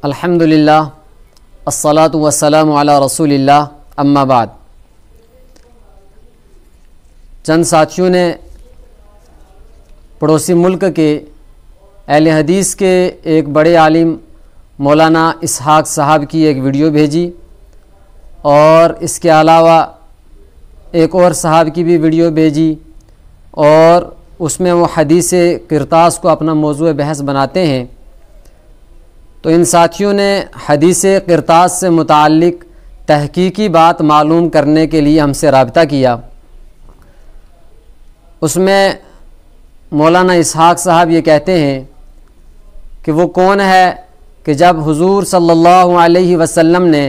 الحمدللہ الصلاۃ والسلام علی رسول اللہ اما بعد۔ چند ساتھیوں نے پڑوسی ملک کے اہل حدیث کے ایک بڑے عالم مولانا اسحاق صاحب کی ایک ویڈیو بھیجی، اور اس کے علاوہ ایک اور صاحب کی بھی ویڈیو بھیجی، اور اس میں وہ حدیث قرطاس کو اپنا موضوع بحث بناتے ہیں۔ تو ان ساتھیوں نے حدیث قرطاس سے متعلق تحقیقی بات معلوم کرنے کے لیے ہم سے رابطہ کیا۔ اس میں مولانا اسحاق صاحب یہ کہتے ہیں کہ وہ کون ہے کہ جب حضور صلی اللہ علیہ وسلم نے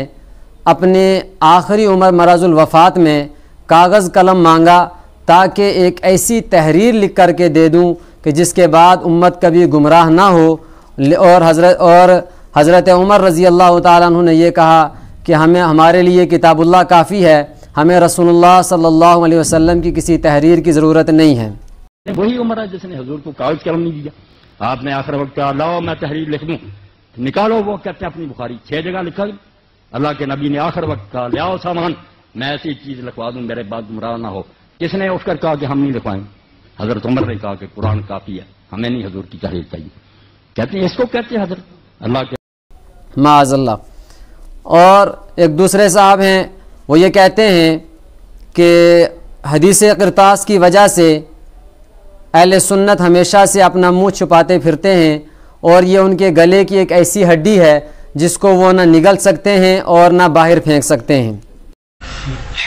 اپنے آخری عمر مرض الوفات میں کاغذ قلم مانگا تاکہ ایک ایسی تحریر لکھ کر کے دے دوں کہ جس کے بعد امت کبھی گمراہ نہ ہو، اور حضرت عمر رضی اللہ تعالیٰ عنہ نے یہ کہا کہ ہمارے لیے کتاب اللہ کافی ہے، ہمیں رسول اللہ صلی اللہ علیہ وسلم کی کسی تحریر کی ضرورت نہیں ہے۔ وہی عمر ہے جس نے حضور کو کاغذ قلم نہیں دیا۔ آپ نے آخر وقت کہا لاؤ میں تحریر لکھ دوں، نکالو، وہ کہتے ہیں اپنی بخاری 6 جگہ لکھا۔ اللہ کے نبی نے آخر وقت کہا لیاؤ سامان، میں ایسی چیز لکھوا دوں میرے بعد گمراہ نہ ہو۔ کس نے اٹھ کر کہا کہ ہم نہیں لکھوائیں؟ حضرت عمر نے کہا کہ قرآن کافی ہے، ہمیں نہیں حضور کی تحریر چاہیے۔ کہتے ہیں اس کو کہتے ہیں حضرت اللہ کے معاذ اللہ۔ اور ایک دوسرے صاحب ہیں، وہ یہ کہتے ہیں کہ حدیث قرطاس کی وجہ سے اہل سنت ہمیشہ سے اپنا منہ چھپاتے پھرتے ہیں، اور یہ ان کے گلے کی ایک ایسی ہڈی ہے جس کو وہ نہ نگل سکتے ہیں اور نہ باہر پھینک سکتے ہیں۔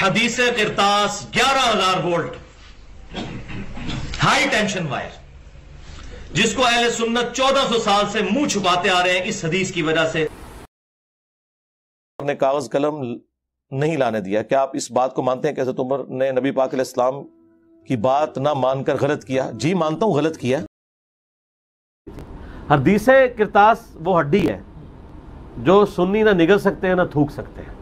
حدیث قرطاس 11,000 وولٹ ہائی ٹینشن وائر، جس کو اہل سنت 1400 سال سے منہ چھپاتے آ رہے ہیں اس حدیث کی وجہ سے۔ نے کاغذ قلم نہیں لانے دیا، کیا آپ اس بات کو مانتے ہیں کہ حضرت عمر نے نبی پاک علیہ السلام کی بات نہ مان کر غلط کیا؟ جی مانتا ہوں غلط کیا۔ حدیث قرطاس وہ ہڈی ہے جو سنی نہ نگل سکتے ہیں نہ تھوک سکتے ہیں۔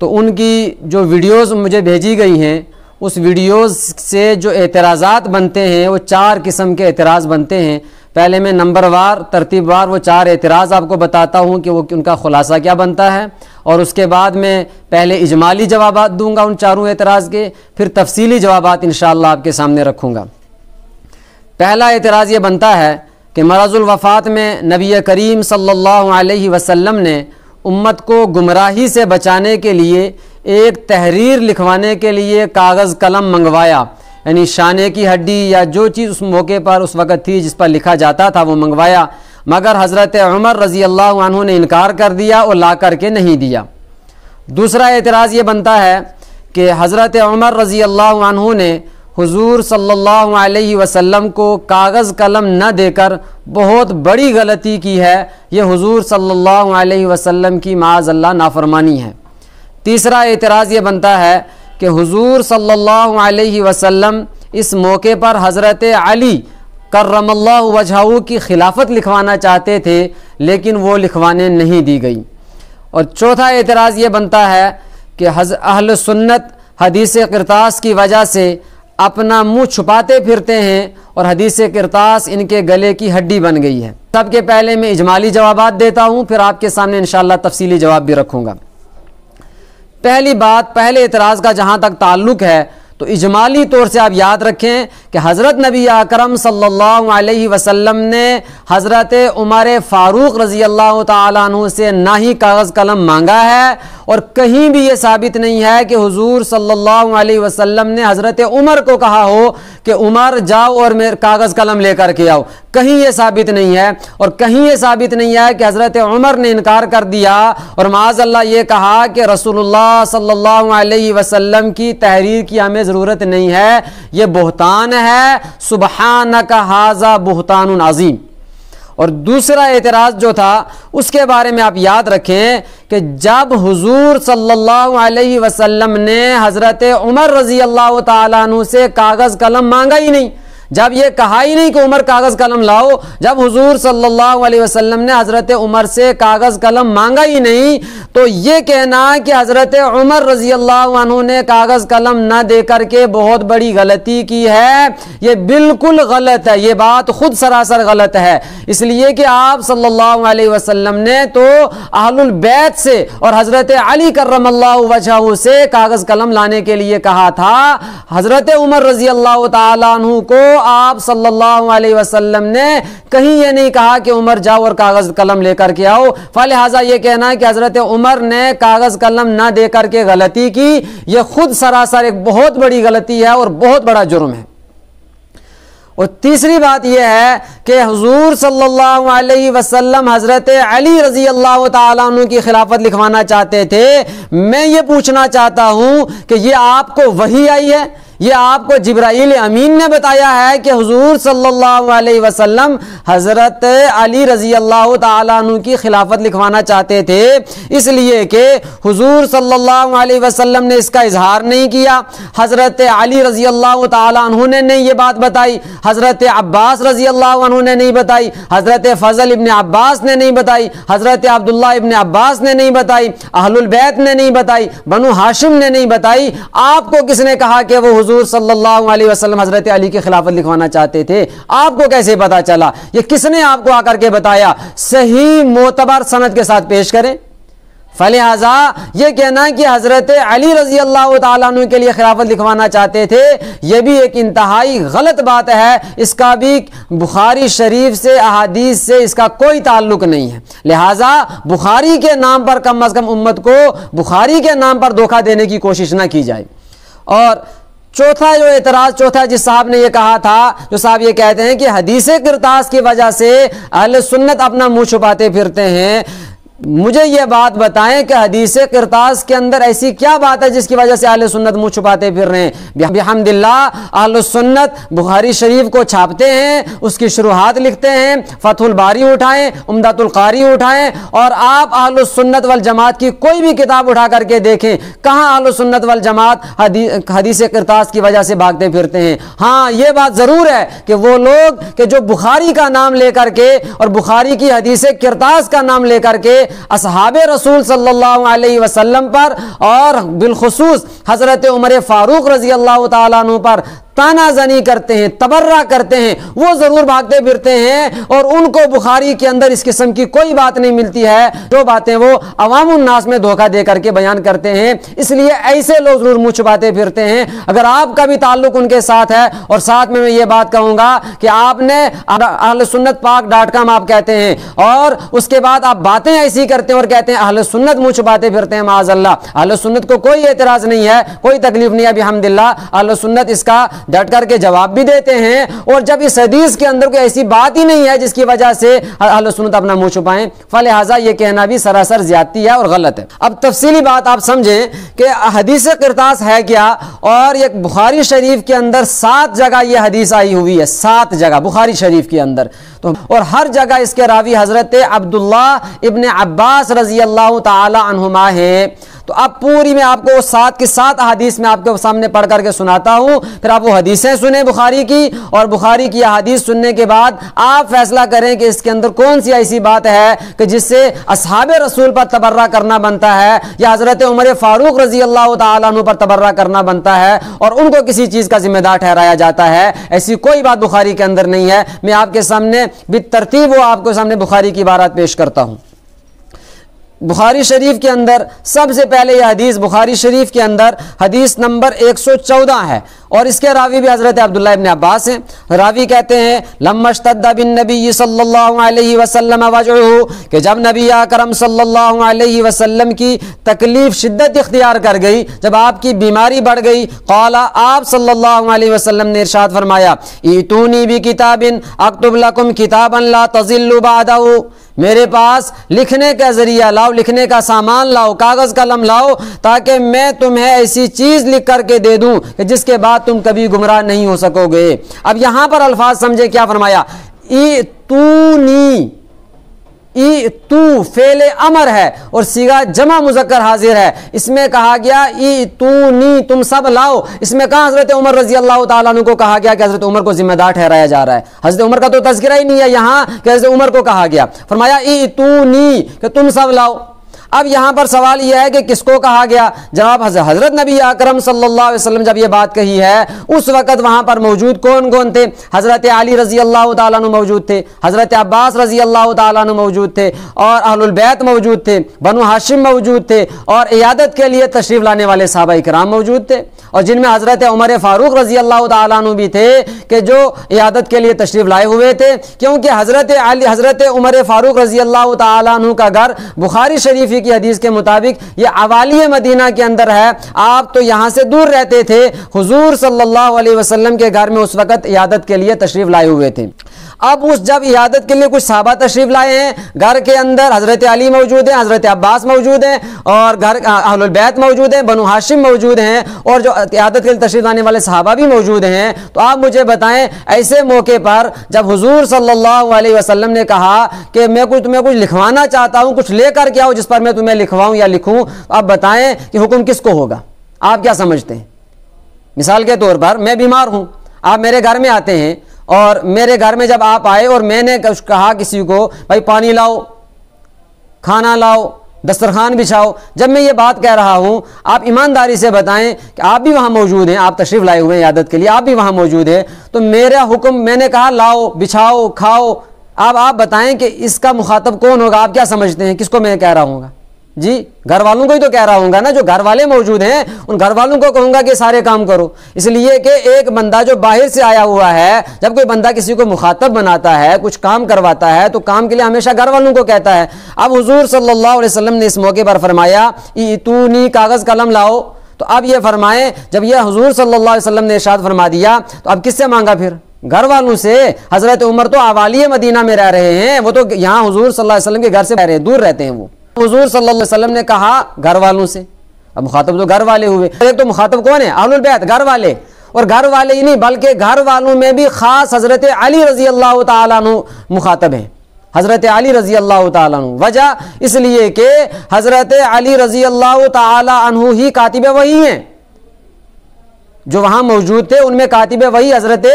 تو ان کی جو ویڈیوز مجھے بھیجی گئی ہیں، اس ویڈیوز سے جو اعتراضات بنتے ہیں وہ 4 قسم کے اعتراض بنتے ہیں۔ پہلے میں نمبر وار ترتیب وار وہ 4 اعتراض آپ کو بتاتا ہوں کہ وہ ان کا خلاصہ کیا بنتا ہے، اور اس کے بعد میں پہلے اجمالی جوابات دوں گا ان 4 اعتراض کے، پھر تفصیلی جوابات انشاءاللہ آپ کے سامنے رکھوں گا۔ پہلا اعتراض یہ بنتا ہے کہ مرض الوفات میں نبی کریم صلی اللہ علیہ وسلم نے امت کو گمراہی سے بچانے کے لیے ایک تحریر لکھوانے کے لیے کاغذ قلم منگوایا، یعنی شانے کی ہڈی یا جو چیز اس موقع پر اس وقت تھی جس پر لکھا جاتا تھا وہ منگوایا، مگر حضرت عمر رضی اللہ عنہ نے انکار کر دیا اور لا کر کے نہیں دیا۔ دوسرا اعتراض یہ بنتا ہے کہ حضرت عمر رضی اللہ عنہ نے حضور صلی اللہ علیہ وسلم کو کاغذ قلم نہ دے کر بہت بڑی غلطی کی ہے، یہ حضور صلی اللہ علیہ وسلم کی معاذ اللہ نافرمانی ہے۔ تیسرا اعتراض یہ بنتا ہے کہ حضور صلی اللہ علیہ وسلم اس موقع پر حضرت علی کرم اللہ وجہہ کی خلافت لکھوانا چاہتے تھے، لیکن وہ لکھوانے نہیں دی گئی۔ اور چوتھا اعتراض یہ بنتا ہے کہ اہل سنت حدیث قرطاس کی وجہ سے اپنا منہ چھپاتے پھرتے ہیں، اور حدیث قرطاس ان کے گلے کی ہڈی بن گئی ہے۔ سب کے پہلے میں اجمالی جوابات دیتا ہوں، پھر آپ کے سامنے انشاءاللہ تفصیلی جواب بھی رکھوں گا۔ پہلی بات، پہلے اعتراض کا جہاں تک تعلق ہے تو اجمالی طور سے آپ یاد رکھیں کہ حضرت نبی اکرم صلی اللہ علیہ وسلم نے حضرت عمر فاروق رضی اللہ تعالیٰ عنہ سے نہ ہی کاغذ قلم مانگا ہے، اور کہیں بھی یہ ثابت نہیں ہے کہ حضور صلی اللہ علیہ وسلم نے حضرت عمر کو کہا ہو کہ عمر جاؤ اور میں کاغذ قلم لے کر کے آؤ، کہیں یہ ثابت نہیں ہے۔ اور کہیں یہ ثابت نہیں ہے کہ حضرت عمر نے انکار کر دیا اور معاذ اللہ یہ کہا کہ رسول اللہ صلی اللہ علیہ وسلم کی تحریر کی ہمیں ضرورت نہیں ہے، یہ بہتان ہے، سبحانک ھذا بہتان عظیم۔ اور دوسرا اعتراض جو تھا اس کے بارے میں آپ یاد رکھیں کہ جب حضور صلی اللہ علیہ وسلم نے حضرت عمر رضی اللہ تعالیٰ عنہ سے کاغذ قلم مانگا ہی نہیں، جب یہ کہا ہی نہیں کہ عمر کاغذ قلم لاؤ، جب حضور صلی اللہ علیہ وسلم نے حضرت عمر سے کاغذ قلم مانگا ہی نہیں، تو یہ کہنا کہ حضرت عمر رضی اللہ عنہ نے کاغذ قلم نہ دے کر کے بہت بڑی غلطی کی ہے، یہ بالکل غلط ہے، یہ بات خود سراسر غلط ہے۔ اس لیے کہ آپ صلی اللہ علیہ وسلم نے تو اہل البیت سے اور حضرت علی کرم اللہ وجہہ سے کاغذ قلم لانے کے لیے کہا تھا۔ حضرت عمر رضی اللہ تعالیٰ عنہ کو آپ صلی اللہ علیہ وسلم نے کہیں یہ نہیں کہا کہ عمر جاؤ اور کاغذ قلم لے کر کے آؤ، فلہذا یہ کہنا ہے کہ حضرت عمر نے کاغذ قلم نہ دے کر کے غلطی کی، یہ خود سراسر ایک بہت بڑی غلطی ہے اور بہت بڑا جرم ہے۔ اور تیسری بات یہ ہے کہ حضور صلی اللہ علیہ وسلم حضرت علی رضی اللہ تعالیٰ عنہ کی خلافت لکھوانا چاہتے تھے۔ میں یہ پوچھنا چاہتا ہوں کہ یہ آپ کو وحی آئی ہے، یہ آپ کو جبرائیل امین نے بتایا ہے کہ حضور صلی اللہ علیہ وسلم حضرت علی رضی اللہ تعالیٰ عنہ کی خلافت لکھوانا چاہتے تھے، اس لیے کہ حضور صلی اللہ علیہ وسلم نے اس کا اظہار نہیں کیا، حضرت علی رضی اللہ تعالیٰ عنہ نے نہیں یہ بات بتائی، حضرت عباس رضی اللہ عنہ نے نہیں بتائی، حضرت فضل ابن عباس نے نہیں بتائی، حضرت عبداللہ ابن عباس نے نہیں بتائی، اہل البیت نے نہیں بتائی، بنو ہاشم نے نہیں بتائی۔ آپ کو کس نے کہا کہ وہ حضور صلی اللہ علیہ وسلم حضرت علی کی خلافت لکھوانا چاہتے تھے؟ آپ کو کیسے پتا چلا؟ یہ کس نے آپ کو آ کر کے بتایا؟ صحیح معتبر سند کے ساتھ پیش کریں۔ فلہذا یہ کہنا کہ حضرت علی رضی اللہ تعالیٰ عنہ کے لیے خلافت لکھوانا چاہتے تھے، یہ بھی ایک انتہائی غلط بات ہے، اس کا بھی بخاری شریف سے احادیث سے اس کا کوئی تعلق نہیں ہے۔ لہٰذا بخاری کے نام پر کم از کم امت کو بخاری کے نام پر دھوکہ دینے کی کوشش نہ کی جائے۔ اور چوتھا جس صاحب نے یہ کہا تھا، جو صاحب یہ کہتے ہیں کہ حدیث کرتاس کی وجہ سے اہل سنت اپنا منہ چھپاتے پھرتے ہیں، مجھے یہ بات بتائیں کہ حدیث کرتاس کے اندر ایسی کیا بات ہے جس کی وجہ سے اہل سنت منہ چھپاتے پھر رہے ہیں؟ بحمداللہ اہل سنت بخاری شریف کو چھاپتے ہیں، اس کی شروحات لکھتے ہیں، فتح الباری اٹھائیں، عمدۃ القاری اٹھائیں، اور آپ اہل سنت والجماعت کی کوئی بھی کتاب اٹھا کر کے دیکھیں، کہاں اہل سنت والجماعت حدیث کرتاس کی وجہ سے بھاگتے پھرتے ہیں؟ ہاں یہ بات ضرور ہے کہ وہ لوگ کہ جو بخاری کا نام لے کر کے اور بخاری کی حدیث کرتاس کا نام لے کر کے اصحاب رسول صلی اللہ علیہ وسلم پر اور بالخصوص حضرت عمر فاروق رضی اللہ تعالیٰ عنہ پر تانا زنی کرتے ہیں، تبرہ کرتے ہیں، وہ ضرور بھاگتے پھرتے ہیں، اور ان کو بخاری کے اندر اس قسم کی کوئی بات نہیں ملتی ہے، جو باتیں وہ عوام الناس میں دھوکہ دے کر کے بیان کرتے ہیں۔ اس لیے ایسے لوگ ضرور منہ چھپاتے پھرتے ہیں۔ اگر آپ کا بھی تعلق ان کے ساتھ ہے، اور ساتھ میں یہ بات کہوں گا کہ آپ نے اہل سنت پاک.com آپ کہتے ہیں، اور اس کے بعد آپ باتیں ایسی کرتے ہیں اور کہتے ہیں اہل سنت منہ چھپاتے پھرتے ہیں، معاذ اللہ۔ اہل سنت کو کوئی اعتراض نہیں ہے، کوئی تکلیف نہیں ہے، بحمداللہ اہل سنت اس کا ڈٹ کر کے جواب بھی دیتے ہیں، اور جب اس حدیث کے اندر کوئی ایسی بات ہی نہیں ہے جس کی وجہ سے اہل سنت اپنا منہ چھپائیں، فلہذا یہ کہنا بھی سراسر زیادتی ہے اور غلط ہے۔ اب تفصیلی بات آپ سمجھیں کہ حدیث کرتاس ہے کیا، اور یہ بخاری شریف کے اندر 7 جگہ یہ حدیث آئی ہوئی ہے، 7 جگہ بخاری شریف کے اندر، اور ہر جگہ اس کے راوی حضرت عبداللہ ابن عباس رضی اللہ تعالی عنہما ہیں۔ تو اب پوری میں آپ کو 7 کی 7 حدیث میں آپ کے سامنے پڑھ کر کے سناتا ہوں، پھر آپ وہ حدیثیں سنیں بخاری کی، اور بخاری کی حدیث سننے کے بعد آپ فیصلہ کریں کہ اس کے اندر کون سی ایسی بات ہے کہ جس سے اصحاب رسول پر تبرہ کرنا بنتا ہے، یا حضرت عمر فاروق رضی اللہ تعالیٰ عنہ پر تبرہ کرنا بنتا ہے اور ان کو کسی چیز کا ذمہ دار ٹھہرایا جاتا ہے۔ ایسی کوئی بات بخاری کے اندر نہیں ہے۔ میں آپ کے سامنے بالترتیب وہ آپ کو سامنے بخاری کی عبارات پیش کرتا ہوں۔ بخاری شریف کے اندر سب سے پہلے یہ حدیث بخاری شریف کے اندر حدیث نمبر 114 ہے، اور اس کے راوی بھی حضرت عبداللہ ابن عباس ہیں۔ راوی کہتے ہیں لما اشتد بالنبی صلی اللہ علیہ وسلم وجعہ، کہ جب نبی اکرم صلی اللہ علیہ وسلم کی تکلیف شدت اختیار کر گئی، جب آپ کی بیماری بڑھ گئی، قال، آپ صلی اللہ علیہ وسلم نے ارشاد فرمایا، ایتونی بکتاب اکتب لکم کتابا لا تضلوا بعدہ، میرے پاس لکھنے کا ذریعہ لاؤ، لکھنے کا سامان لاؤ، کاغذ قلم لاؤ، تاکہ میں تمہیں ایسی چیز لکھ کر کے دے دوں کہ جس کے بعد تم کبھی گمراہ نہیں ہو سکو گے۔ اب یہاں پر الفاظ سمجھے کیا فرمایا، ایتونی، ای تو فعل امر ہے اور صیغہ جمع مذکر حاضر ہے، اس میں کہا گیا ای تو نی تم سب لاؤ، اس میں کہاں حضرت عمر رضی اللہ تعالیٰ عنہ کو کہا گیا کہ حضرت عمر کو ذمہ دار ٹھہرایا جا رہا ہے؟ حضرت عمر کا تو تذکرہ ہی نہیں ہے یہاں کہ حضرت عمر کو کہا گیا، فرمایا ای تو نی کہ تم سب لاؤ۔ اب یہاں پر سوال یہ ہے کہ کس کو کہا گیا؟ جواب حضرت نبی اکرم صلی اللہ علیہ وسلم جب یہ بات کہی ہے اس وقت وہاں پر موجود کون کون تھے؟ حضرت علی رضی اللہ تعالیٰ عنہ موجود تھے، حضرت عباس رضی اللہ تعالیٰ عنہ موجود تھے، اور اہل البیت موجود تھے، بنو ہاشم موجود تھے، اور عیادت کے لیے تشریف لانے والے صحابہ اکرام موجود تھے، اور جن میں حضرت عمر فاروق رضی اللہ تعالیٰ عنہ بھی تھے کہ جو عیادت کے لیے تشریف لائے ہوئے تھے، کیونکہ حضرت عمر فاروق رضی اللہ تعالیٰ عنہ کا گھر بخاری شریف کی حدیث کے مطابق یہ عوالی مدینہ کے اندر ہے، آپ تو یہاں سے دور رہتے تھے، حضور صلی اللہ علیہ وسلم کے گھر میں اس وقت عیادت کے لیے تشریف لائے ہوئے تھے۔ اب جب عیادت کے لیے کچھ صحابہ تشریف لائے ہیں، گھر کے اندر حضرت علی موجود ہیں، حضرت عباس موجود ہیں، اور گھر اہل البیت موجود ہیں، بنو ہاشم موجود ہیں، اور جو عیادت کے لیے تشریف لانے والے صحابہ بھی موجود ہیں، تو آپ مجھے بتائیں ایسے موقع پر جب حضور صلی اللہ علیہ وسلم نے کہا کہ میں تمہیں کچھ لکھوانا چاہتا ہوں، کچھ لے کر کے آؤ جس پر میں تمہیں لکھواؤں یا لکھوں، آپ بتائیں کہ حکم کس کو ہوگا؟ آپ کیا سمجھتے ہیں؟ مثال کے طور پر میں بیمار ہوں، آپ میرے گھر میں آتے ہیں، اور میرے گھر میں جب آپ آئے اور میں نے کہا کسی کو بھائی پانی لاؤ، کھانا لاؤ، دسترخوان بچھاؤ، جب میں یہ بات کہہ رہا ہوں آپ ایمانداری سے بتائیں کہ آپ بھی وہاں موجود ہیں، آپ تشریف لائے ہوئے ہیں عیادت کے لیے، آپ بھی وہاں موجود ہیں، تو میرا حکم میں نے کہا لاؤ، بچھاؤ، کھاؤ، اب آپ بتائیں کہ اس کا مخاطب کون ہوگا؟ آپ کیا سمجھتے ہیں کس کو میں کہہ رہا ہوں گا؟ جی گھر والوں کو ہی تو کہہ رہا ہوں گا نا، جو گھر والے موجود ہیں ان گھر والوں کو کہوں گا کہ سارے کام کرو، اس لیے کہ ایک بندہ جو باہر سے آیا ہوا ہے، جب کوئی بندہ کسی کو مخاطب بناتا ہے، کچھ کام کرواتا ہے، تو کام کے لیے ہمیشہ گھر والوں کو کہتا ہے۔ اب حضور صلی اللہ علیہ وسلم نے اس موقع پر فرمایا ایتونی، کاغذ قلم لاؤ، تو اب یہ فرمائیں جب یہ حضور صلی اللہ علیہ وسلم نے ارشاد فرما دیا تو اب کس سے مانگا؟ پھر گھر والوں سے۔ حضرت عمر تو عوالی مدینہ میں رہ رہے ہیں، وہ تو یہاں حضور صلی اللہ علیہ وسلم کے گھر سے رہ رہے ہیں، دور رہتے ہیں وہ۔ حضور صلی اللہ علیہ وسلم نے کہا گھر والوں سے، اب مخاطب تو گھر والے ہوئے، ایک تو مخاطب کون ہے؟ اہل البیت، گھر والے، اور گھر والے ہی نہیں بلکہ گھر والوں میں بھی خاص حضرت علی رضی اللہ تعالیٰ عنہ مخاطب ہیں، حضرت علی رضی اللہ تعالیٰ عنہ۔ وجہ اس لیے کہ حضرت علی رضی اللہ تعالیٰ عنہ ہی کاتب وحی ہیں، جو وہاں موجود تھے ان میں کاتب وحی حضرت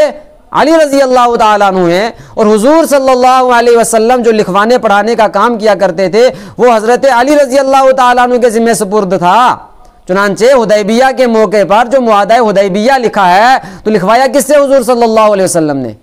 علی رضی اللہ تعالیٰ عنہ ہیں، اور حضور صلی اللہ علیہ وسلم جو لکھوانے پڑھانے کا کام کیا کرتے تھے وہ حضرت علی رضی اللہ تعالیٰ عنہ کے ذمہ سپرد تھا۔ چنانچہ حدیبیہ کے موقع پر جو معاہدہ حدیبیہ لکھا ہے تو لکھوایا کس سے؟ حضور صلی اللہ علیہ وسلم نے،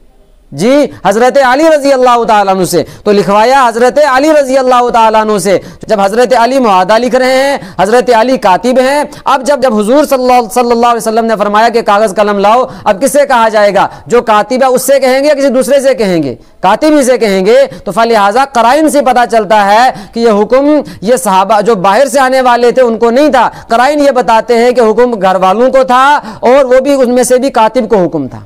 جی حضرت علی رضی اللہ تعالیٰ عنہ سے، تو لکھوایا حضرت علی رضی اللہ تعالیٰ عنہ سے۔ جب حضرت علی معاہدہ لکھ رہے ہیں، حضرت علی کاتب ہیں، اب جب حضور صلی اللہ علیہ وسلم نے فرمایا کہ کاغذ قلم لاؤ، اب کس سے کہا جائے گا؟ جو کاتب ہے اس سے کہیں گے یا کسی دوسرے سے کہیں گے؟ کاتب ہی سے کہیں گے، تو فلہذا قرائن سے پتہ چلتا ہے کہ یہ حکم یہ صحابہ جو باہر سے آنے والے تھے ان کو نہیں تھا، قرائن یہ بتاتے ہیں کہ حکم گھر والوں کو تھا، اور وہ بھی ان میں سے بھی کاتب کو حکم تھا۔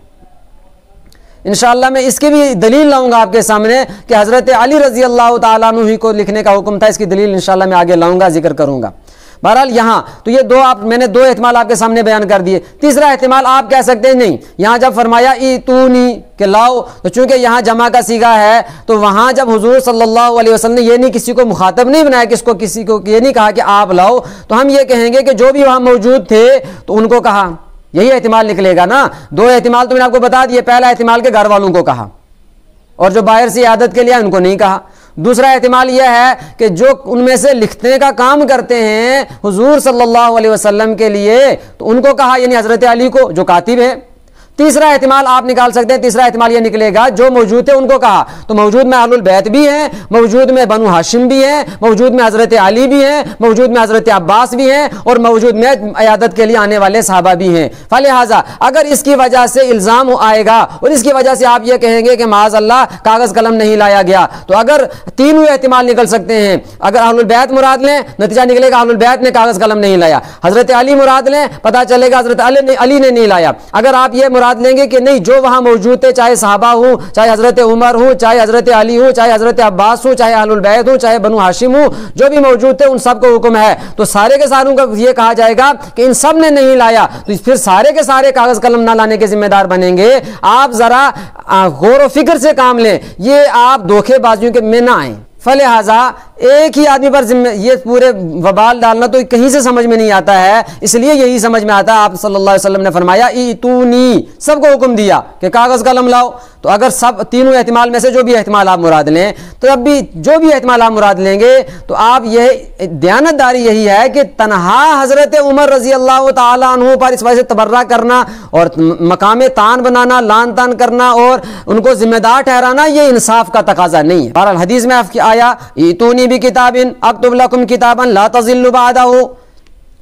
انشاءاللہ میں اس کی بھی دلیل لاؤں گا آپ کے سامنے کہ حضرت علی رضی اللہ تعالیٰ عنہ ہی کو لکھنے کا حکم تھا، اس کی دلیل انشاءاللہ میں آگے لاؤں گا، ذکر کروں گا۔ بہرحال یہاں تو یہ میں نے دو احتمال آپ کے سامنے بیان کر دیے۔ تیسرا احتمال آپ کہہ سکتے ہیں نہیں، یہاں جب فرمایا ایتونی کہ لاؤ، تو چونکہ یہاں جمع کا صیغہ ہے تو وہاں جب حضور صلی اللہ علیہ وسلم نے یہ نہیں کسی کو مخاطب نہیں بنایا، کسی کو یہ نہیں کہا کہ آپ لاؤ، تو ہم یہ کہیں گے کہ جو بھی وہاں موجود تھے تو ان کو کہا، یہی احتمال نکلے گا نا۔ دو احتمال تو میں نے آپ کو بتا دیے، پہلا احتمال کے گھر والوں کو کہا، اور جو باہر سے عادت کے لیے ان کو نہیں کہا۔ دوسرا احتمال یہ ہے کہ جو ان میں سے لکھنے کا کام کرتے ہیں حضور صلی اللہ علیہ وسلم کے لیے تو ان کو کہا، یعنی حضرت علی کو جو کاتب ہے۔ تیسرا احتمال آپ نکال سکتے ہیں، تیسرا احتمال یہ نکلے گا جو موجود تھے ان کو کہا، تو موجود میں اہل البیت بھی ہیں، موجود میں بنو ہاشم بھی ہیں، موجود میں حضرت علی بھی ہیں، موجود میں حضرت عباس بھی ہیں، اور موجود میں عیادت کے لیے آنے والے صحابہ بھی ہیں۔ فلہذا اگر اس کی وجہ سے الزام آئے گا اور اس کی وجہ سے آپ یہ کہیں گے کہ معاذ اللہ کاغذ قلم نہیں لایا گیا، تو اگر تینوں احتمال نکل سکتے ہیں، اگر اہل البیت مراد لیں نتیجہ نکلے گا اہل البیت نے کاغذ قلم نہیں لایا، حضرت علی مراد لیں پتہ چلے گا حضرت علی نے نہیں لایا۔ اگر آپ یہ مراد لیں گے کہ نہیں جو وہاں موجود تھے چاہے صحابہ ہوں، چاہے حضرت عمر ہوں، چاہے حضرت علی ہوں، چاہے حضرت عباس ہوں، چاہے اہل البیت ہوں، چاہے بنو ہاشم ہوں، جو بھی موجود تھے ان سب کو حکم ہے، تو سارے کے ساروں کا یہ کہا جائے گا کہ ان سب نے نہیں لایا، تو پھر سارے کے سارے کاغذ قلم نہ لانے کے ذمہ دار بنیں گے۔ آپ ذرا غور و فکر سے کام لیں، یہ آپ دھوکے بازیوں کے میں نہ آئیں۔ فلہذا ایک ہی آدمی پر یہ پورے وبال ڈالنا تو کہیں سے سمجھ میں نہیں آتا ہے، اس لیے یہی سمجھ میں آتا ہے آپ صلی اللہ علیہ وسلم نے فرمایا ایتونی، سب کو حکم دیا کہ کاغذ قلم لاؤ. تو اگر سب تینوں احتمال میں سے جو بھی احتمال آپ مراد لیں، تو اب بھی جو بھی احتمال آپ مراد لیں گے تو آپ یہ دیانتداری یہی ہے کہ تنہا حضرت عمر رضی اللہ تعالیٰ عنہ پر اس وجہ سے تبرہ کرنا اور مقام تان بنانا، لان تان کرنا اور ان کو ذمہ دار ٹھہرانا یہ انصاف کا تقاضا نہیں ہے. بہرحال حدیث میں آیا ایتونی بکتاب اکتب لکم کتابا لا تضلوا بعدہ،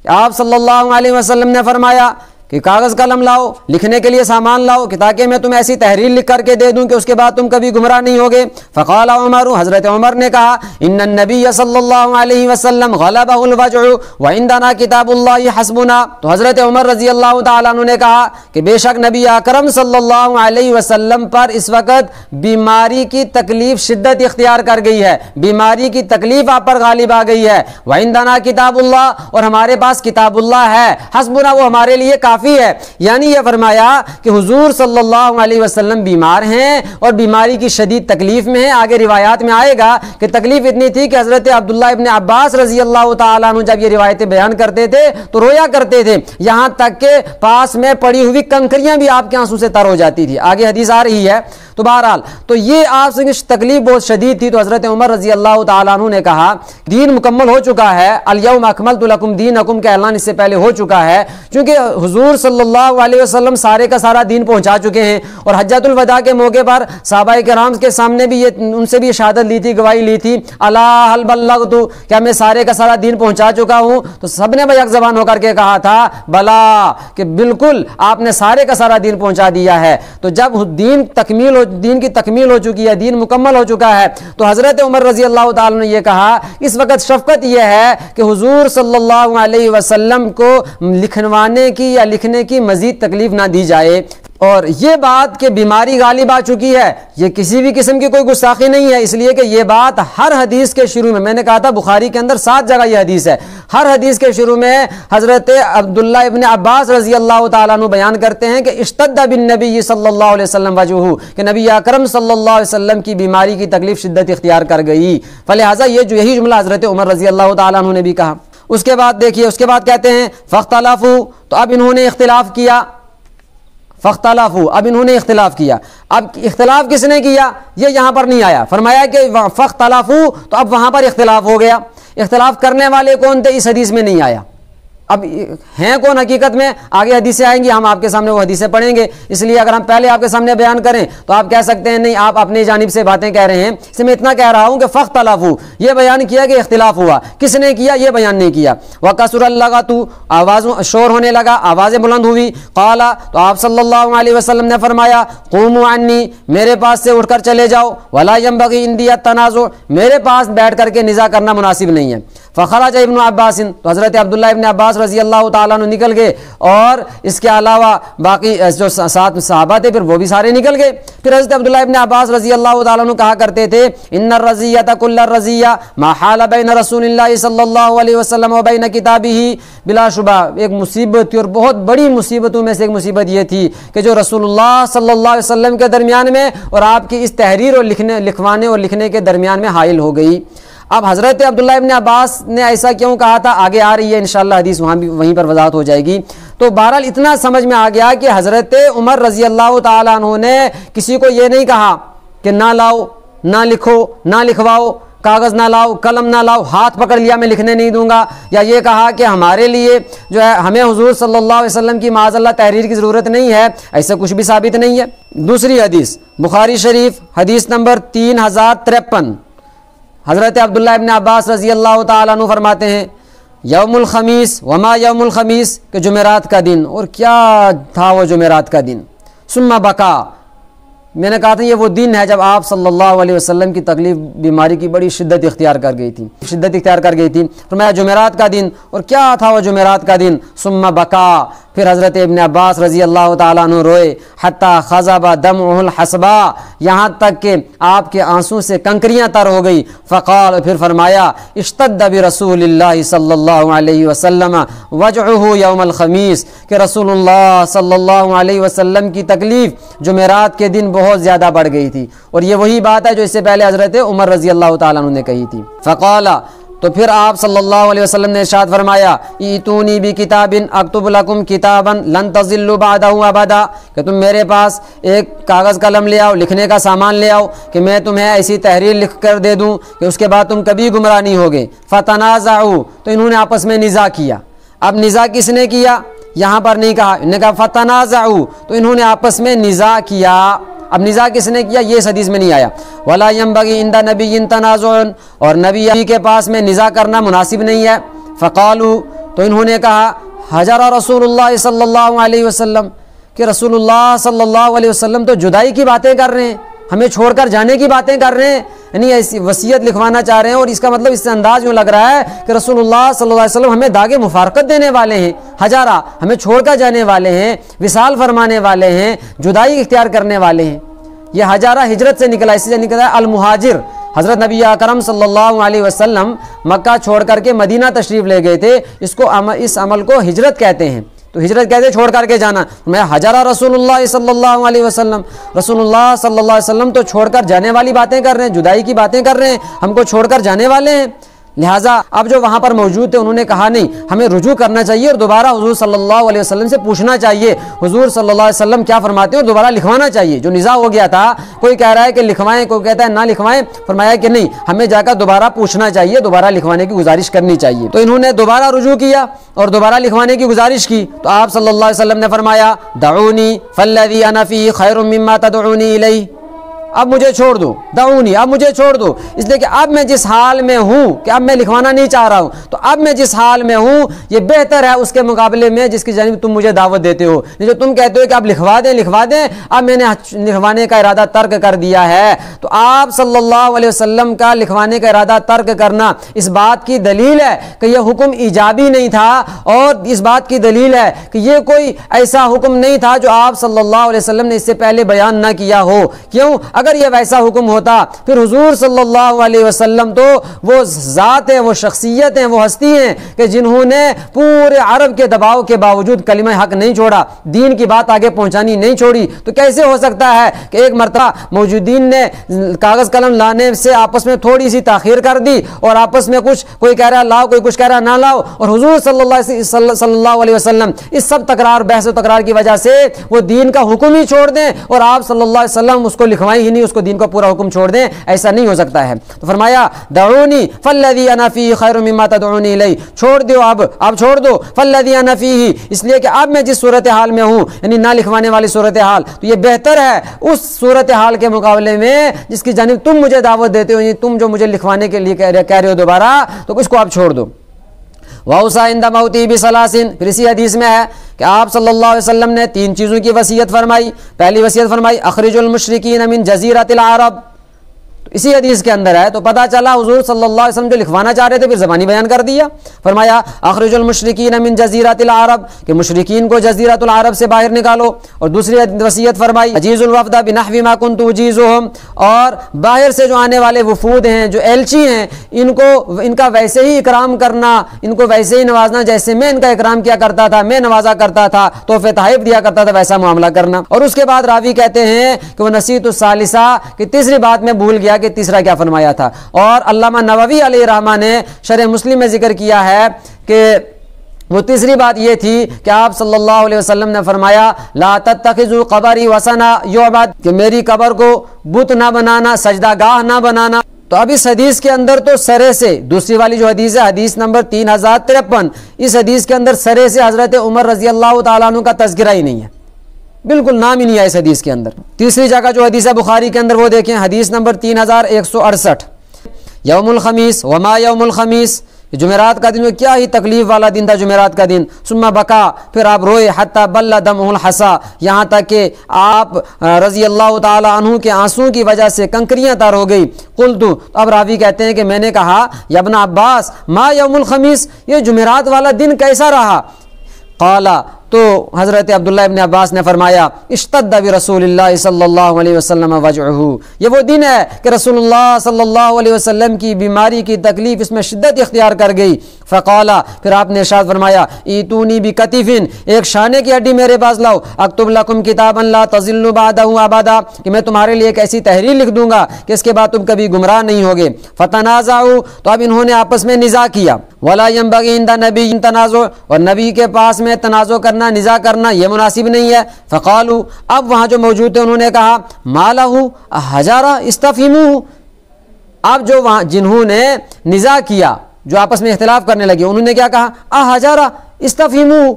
آپ صلی اللہ علیہ وسلم نے فرمایا کہ کاغذ قلم لاؤ، لکھنے کے لیے سامان لاؤ کہ تاکہ میں تمہیں ایسی تحریر لکھ کر کے دے دوں کہ اس کے بعد تم کبھی گمراہ نہیں ہوگے. فقال عمر، حضرت عمر نے کہا ان النبی صلی اللہ علیہ وسلم غلبہ الوجع وعندنا کتاب اللہ حسبنا. تو حضرت عمر رضی اللہ تعالیٰ عنہ نے کہا کہ بے شک نبی اکرم صلی اللہ علیہ وسلم پر اس وقت بیماری کی تکلیف شدت اختیار کر گئی ہے، بیماری کی تکلیف آپ پر غالب آ گئی ہے. وعندنا کتاب اللہ، اور ہمارے پاس کتاب اللہ ہے، حسبنا، وہ ہمارے لیے کافی ہے. یعنی یہ فرمایا کہ حضور صلی اللہ علیہ وسلم بیمار ہیں اور بیماری کی شدید تکلیف میں ہیں. آگے روایات میں آئے گا کہ تکلیف اتنی تھی کہ حضرت عبداللہ ابن عباس رضی اللہ تعالیٰ عنہ جب یہ روایتیں بیان کرتے تھے تو رویا کرتے تھے، یہاں تک کہ پاس میں پڑی ہوئی کنکریاں بھی آپ کے آنسو سے تر ہو جاتی تھی. آگے حدیث آ رہی ہے. تو بہرحال تو یہ آپ سے تکلیف بہت شدید تھی. تو حضرت عمر رضی اللہ تعالیٰ عنہ نے کہا دین مکمل ہو چکا ہے، الیوم اکملت لکم دینکم کا اعلان اس سے پہلے ہو چکا ہے، چونکہ حضور صلی اللہ علیہ وسلم سارے کا سارا دین پہنچا چکے ہیں. اور حجۃ الوداع کے موقع پر صحابہ کرام کے سامنے بھی ان سے بھی شہادت لی تھی، گواہی لی تھی، الا هل بلغت، کیا میں سارے کا سارا دین پہنچا چکا ہوں؟ تو سب نے بیک زبان ہو کر کے کہا تھا بلا، کہ بالکل آپ نے سارے کا سارا دین پہنچا دیا ہے. تو جب دین کی تکمیل ہو چکی ہے، دین مکمل ہو چکا ہے، تو حضرت عمر رضی اللہ تعالیٰ نے یہ کہا اس وقت شفقت یہ ہے کہ حضور صلی اللہ علیہ وسلم کو لکھنوانے کی یا لکھنے کی مزید تکلیف نہ دی جائے. اور یہ بات کہ بیماری غالب آ چکی ہے یہ کسی بھی قسم کی کوئی گستاخی نہیں ہے، اس لیے کہ یہ بات ہر حدیث کے شروع میں نے کہا تھا بخاری کے اندر 7 جگہ یہ حدیث ہے، ہر حدیث کے شروع میں حضرت عبداللہ ابن عباس رضی اللہ تعالیٰ عنہ بیان کرتے ہیں کہ اشتد بالنبی صلی اللہ علیہ وسلم وجہہ، کہ نبی اکرم صلی اللہ علیہ وسلم کی بیماری کی تکلیف شدت اختیار کر گئی. فلہذا یہی جملہ حضرت عمر رضی اللہ تعالیٰ عنہ نے بھی کہا. اس کے بعد دیکھیے، اس کے بعد کہتے ہیں فاختلفوا، تو اب انہوں نے اختلاف کیا. فاختلفوا، اب انہوں نے اختلاف کیا. اب اختلاف کس نے کیا یہ یہاں پر نہیں آیا، فرمایا کہ فاختلفوا، تو اب وہاں پر اختلاف ہو گیا. اختلاف کرنے والے کون تھے اس حدیث میں نہیں آیا. اب ہیں کون حقیقت میں؟ آگے حدیثیں آئیں گی، ہم آپ کے سامنے وہ حدیثیں پڑھیں گے. اس لیے اگر ہم پہلے آپ کے سامنے بیان کریں تو آپ کہہ سکتے ہیں نہیں آپ اپنی جانب سے باتیں کہہ رہے ہیں. اس میں اتنا کہہ رہا ہوں کہ فاختلفوا، یہ بیان کیا کہ اختلاف ہوا، کس نے کیا یہ بیان نہیں کیا. وکثر اللغط، شور ہونے لگا، آوازیں بلند ہوئی. قال، تو آپ صلی اللہ علیہ وسلم نے فرمایا قوموا عنی، میرے پاس سے اٹھ کر چلے جاؤ. ولا ينبغي عندي التنازع، میرے پاس بیٹھ کر کے نزاع کرنا مناسب نہیں ہے. فخرج ابن عباس، تو حضرت عبداللہ ابن عباس رضی اللہ تعالیٰ عنہ نکل گئے، اور اس کے علاوہ باقی جو 7 صحابہ تھے پھر وہ بھی سارے نکل گئے. پھر حضرت عبداللہ ابن عباس رضی اللہ تعالیٰ عنہ کہا کرتے تھے ان الرزیۃ کل الرزیہ ما حال بین رسول اللہ صلی اللہ علیہ وسلم و بین کتابہ. بلا شبہ ایک مصیبت تھی اور بہت بڑی مصیبتوں میں سے ایک مصیبت یہ تھی کہ جو رسول اللہ صلی اللہ علیہ وسلم کے درمیان میں اور آپ کی اس تحریر اور لکھوانے اور لکھنے کے درمیان میں حائل ہو گئی. اب حضرت عبداللہ ابن عباس نے ایسا کیوں کہا تھا آگے آ رہی ہے انشاءاللہ حدیث، وہیں پر وضاحت ہو جائے گی. تو بہرحال اتنا سمجھ میں آ گیا کہ حضرت عمر رضی اللہ تعالیٰ عنہ نے کسی کو یہ نہیں کہا کہ نہ لاؤ، نہ لکھو، نہ لکھواؤ، کاغذ نہ لاؤ، قلم نہ لاؤ، ہاتھ پکڑ لیا میں لکھنے نہیں دوں گا، یا یہ کہا کہ ہمارے لیے جو ہے ہمیں حضور صلی اللہ علیہ وسلم کی معاذ اللہ تحریر کی ضرورت نہیں ہے. ایسا کچھ بھی ثابت نہیں ہے. دوسری حدیث بخاری شریف حدیث نمبر 3053، حضرت عبداللہ ابن عباس رضی اللہ تعالیٰ عنہ فرماتے ہیں یوم الخمیس وما یوم الخمیس، کہ جمعرات کا دن، اور کیا تھا وہ جمعرات کا دن. ثم بکا، میں نے کہا تھا یہ وہ دن ہے جب آپ صلی اللہ علیہ وسلم کی تکلیف بیماری کی بڑی شدت اختیار کر گئی تھی. فرمایا جمعرات کا دن، اور کیا تھا وہ جمعرات کا دن. ثم بکا، پھر حضرت ابن عباس رضی اللہ تعالیٰ عنہ روئے. حتی خضب دمعہ الحسبا، یہاں تک کہ آپ کے آنسوں سے کنکریاں تر ہو گئی. فقال، پھر فرمایا اشتد برسول اللہ صلی اللہ علیہ وسلم وجعہ یوم الخمیس، کہ رسول اللہ صلی اللہ علیہ وسلم کی تکلیف جمعرات کے دن بہت زیادہ بڑھ گئی تھی. اور یہ وہی بات ہے جو اس سے پہلے حضرت عمر رضی اللہ تعالیٰ عنہ نے کہی تھی. فقال، تو پھر آپ صلی اللہ علیہ وسلم نے ارشاد فرمایا ایتونی بکتاب اکتب لکم کتابا لن تضلوا بعدہ ابدا، کہ تم میرے پاس ایک کاغذ قلم لے آؤ، لکھنے کا سامان لے آؤ کہ میں تمہیں ایسی تحریر لکھ کر دے دوں کہ اس کے بعد تم کبھی گمراہ نہیں ہوگے. فتنازعوا، تو انہوں نے آپس میں نزاع کیا. اب نزاع کس نے کیا؟ یہاں پر نہیں کہا، انہوں نے کہا فتنازعوا، تو انہوں نے آپس میں نزاع کیا. اب نزاع کس نے کیا یہ اس حدیث میں نہیں آیا. ولا ينبغي عند نبي تنازع، اور نبی کے پاس میں نزاع کرنا مناسب نہیں ہے. فقالوا، تو انہوں نے کہا حجر رسول اللہ صلی اللہ علیہ وسلم، کہ رسول اللہ صلی اللہ علیہ وسلم تو جدائی کی باتیں کر رہے ہیں، ہمیں چھوڑ کر جانے کی باتیں کر رہے ہیں، یعنی ایسی وصیت لکھوانا چاہ رہے ہیں. اور اس کا مطلب اس سے انداز یوں لگ رہا ہے کہ رسول اللہ صلی اللہ علیہ وسلم ہمیں داغ مفارقت دینے والے ہیں، حجارہ ہمیں چھوڑ کر جانے والے ہیں، وصال فرمانے والے ہیں، جدائی اختیار کرنے والے ہیں. یہ حجارہ ہجرت سے نکلا، اسی سے نکلا ہے المہاجر. حضرت نبی اکرم صلی اللہ علیہ وسلم مکہ چھوڑ کر کے مدینہ تشریف لے گئے تھے. اس عمل کو ہجرت کہتے ہیں. تو ہجرت کہتے ہیں چھوڑ کر کے جانا. میں حجرہ رسول اللہ صلی اللہ علیہ وسلم، رسول اللہ صلی اللہ علیہ وسلم تو چھوڑ کر جانے والی باتیں کر رہے ہیں، جدائی کی باتیں کر رہے ہیں، ہم کو چھوڑ کر جانے والے ہیں. لہٰذا اب جو وہاں پر موجود تھے انہوں نے کہا نہیں، ہمیں رجوع کرنا چاہیے اور دوبارہ حضور صلی اللہ علیہ وسلم سے پوچھنا چاہیے حضور صلی اللہ علیہ وسلم کیا فرماتے ہیں، اور دوبارہ لکھوانا چاہیے. جو نزاع ہو گیا تھا، کوئی کہہ رہا ہے کہ لکھوائیں، کوئی کہتا ہے نہ لکھوائیں، فرمایا کہ نہیں، ہمیں جا کر دوبارہ پوچھنا چاہیے، دوبارہ لکھوانے کی گزارش کرنی چاہیے. تو انہوں نے دوبارہ رجوع کیا اور دوبارہ لکھوانے کی گزارش کی. تو آپ صلی اللہ علیہ وسلم نے فرمایا دعونی فالذی انا فیہ خیر مما تدعونی الیہ، اب مجھے چھوڑ دو، دعونی، اب مجھے چھوڑ دو، اس لیے کہ اب میں جس حال میں ہوں کہ اب میں لکھوانا نہیں چاہ رہا ہوں، تو اب میں جس حال میں ہوں یہ بہتر ہے اس کے مقابلے میں جس کی جانب تم مجھے دعوت دیتے ہو. جو تم کہتے ہو کہ اب لکھوا دیں، اب میں نے لکھوانے کا ارادہ ترک کر دیا ہے. تو آپ صلی اللہ علیہ وسلم کا لکھوانے کا ارادہ ترک کرنا اس بات کی دلیل ہے کہ یہ حکم ایجابی نہیں تھا، اور اس بات کی دلیل ہے کہ یہ کوئی ایسا حکم نہیں تھا جو آپ صلی اللہ علیہ وسلم نے اس سے پہلے بیان نہ کیا ہو. کیوں؟ اگر یہ ویسا حکم ہوتا پھر حضور صلی اللہ علیہ وسلم تو وہ ذات ہیں، وہ شخصیت ہیں، وہ ہستی ہیں کہ جنہوں نے پورے عرب کے دباؤ کے باوجود کلمہ حق نہیں چھوڑا، دین کی بات آگے پہنچانی نہیں چھوڑی. تو کیسے ہو سکتا ہے کہ ایک مرتبہ موجودین نے کاغذ قلم لانے سے آپس میں تھوڑی سی تاخیر کر دی، اور آپس میں کچھ کوئی کہہ رہا لاؤ، کوئی کچھ کہہ رہا نہ لاؤ، اور حضور صلی اللہ علیہ وسلم اس سب تکرار، بحث و تکرار کی وجہ سے وہ دین کا حکم ہی چھوڑ دیں، اور آپ صلی اللہ علیہ وسلم اس کو لکھوائیں ہی نہیں، اس کو دین کا پورا حکم چھوڑ دیں؟ ایسا نہیں ہو سکتا ہے. تو فرمایا دعونی فالذی انا فیہ خیر مما تدعونی الیہ، چھوڑ دو، اب چھوڑ دو، فالذی انا فیہ، اس لیے کہ اب میں جس صورتحال میں ہوں، یعنی نہ لکھوانے والی صورتحال، تو یہ بہتر ہے اس صورتحال کے مقابلے میں جس کی جانب تم مجھے دعوت دیتے ہو، یعنی تم جو مجھے لکھوانے کے لیے کہہ رہے ہو دوبارہ، تو اس کو آپ چھوڑ دو. وَأَوْصَىٰ عِندَ مَوْتِهِ بِثَلَاثٍ، پھر اسی حدیث میں ہے کہ آپ صلی اللہ علیہ وسلم نے 3 چیزوں کی وصیت فرمائی. پہلی وصیت فرمائی اخرج المشرکین من جزیرۃ العرب، اسی حدیث کے اندر ہے. تو پتہ چلا حضور صلی اللہ علیہ وسلم جو لکھوانا چاہ رہے تھے پھر زبانی بیان کر دیا. فرمایا اخرج المشرکین من جزیرۃ العرب، کہ مشرکین کو جزیرۃ العرب سے باہر نکالو. اور دوسری وصیت فرمائی اجیز الوفد بنحو ما كنت اجیزهم، اور باہر سے جو آنے والے وفود ہیں، جو ایلچی ہیں، ان کا ویسے ہی اکرام کرنا، ان کو ویسے ہی نوازنا جیسے میں ان کا اکرام کیا کرتا تھا، میں نوازا کرتا تھا، تحفے تحائف دیا کرتا تھا، ویسا معاملہ کرنا. اور اس کے بعد راوی کہتے ہیں کہ وہ نسیت الثالثہ، کہ تیسری بات میں بھول گیا کہ تیسرا کیا فرمایا تھا. اور علامہ نووی علیہ الرحمہ نے شرح مسلم میں ذکر کیا ہے کہ وہ تیسری بات یہ تھی کہ آپ صلی اللہ علیہ وسلم نے فرمایا لا تتخذوا قبری وثنا یعبد، کہ میری قبر کو بت نہ بنانا، سجدہ گاہ نہ بنانا. تو اب اس حدیث کے اندر تو سرے سے دوسری والی جو حدیث ہے، حدیث نمبر 3053، اس حدیث کے اندر سرے سے حضرت عمر رضی اللہ تعالیٰ عنہ کا تذکرہ ہی نہیں ہے، بالکل نام ہی نہیں ہے اس حدیث کے اندر. تیسری جگہ جو حدیث ہے بخاری کے اندر وہ دیکھیں، حدیث نمبر 3168، یوم الخمیس وما یوم الخمیس، جمعرات کا دن میں کیا ہی تکلیف والا دن تھا جمعرات کا دن. ثم بکا، پھر آپ روئے، حتی بل دمہ الحصا، یہاں تک کہ آپ رضی اللہ تعالی عنہ کے آنسوں کی وجہ سے کنکریاں تار ہو گئی. قلت، اب راوی کہتے ہیں کہ میں نے کہا یا ابن عباس ما یوم الخمیس، یہ جمعرات والا دن کیسا رہا؟ قال، تو حضرت عبداللہ ابن عباس نے فرمایا اشتد برسول اللہ صلی اللہ علیہ وسلم وجعہ، یہ وہ دن ہے کہ رسول اللہ صلی اللہ علیہ وسلم کی بیماری کی تکلیف اس میں شدت اختیار کر گئی۔ فقالا، پھر آپ نے ارشاد فرمایا ایتونی بکتفن، ایک شانے کی ہڈی میرے پاس لاؤ، اکتب لکم کتابا لا تضلوا بعدہ ابدا، کہ میں تمہارے لیے ایک ایسی تحریر لکھ دوں گا کہ اس کے بعد تم کبھی گمراہ نہیں ہوگے۔ فتنازعوا، تو اب انہوں نے آپس میں نزاع کیا۔ ولا ينبغي عند نبی تنازع، اور نبی کے پاس میں تنازع کرنا، نزاع کرنا یہ مناسب نہیں ہے۔ فقالوا، اب وہاں جو موجود تھے انہوں نے کہا ما لہ حجارہ استفہموہ، اب جو وہاں جنہوں نے نزاع کیا، جو آپس میں اختلاف کرنے لگے، انہوں نے کیا کہا احجارہ استفہموہ،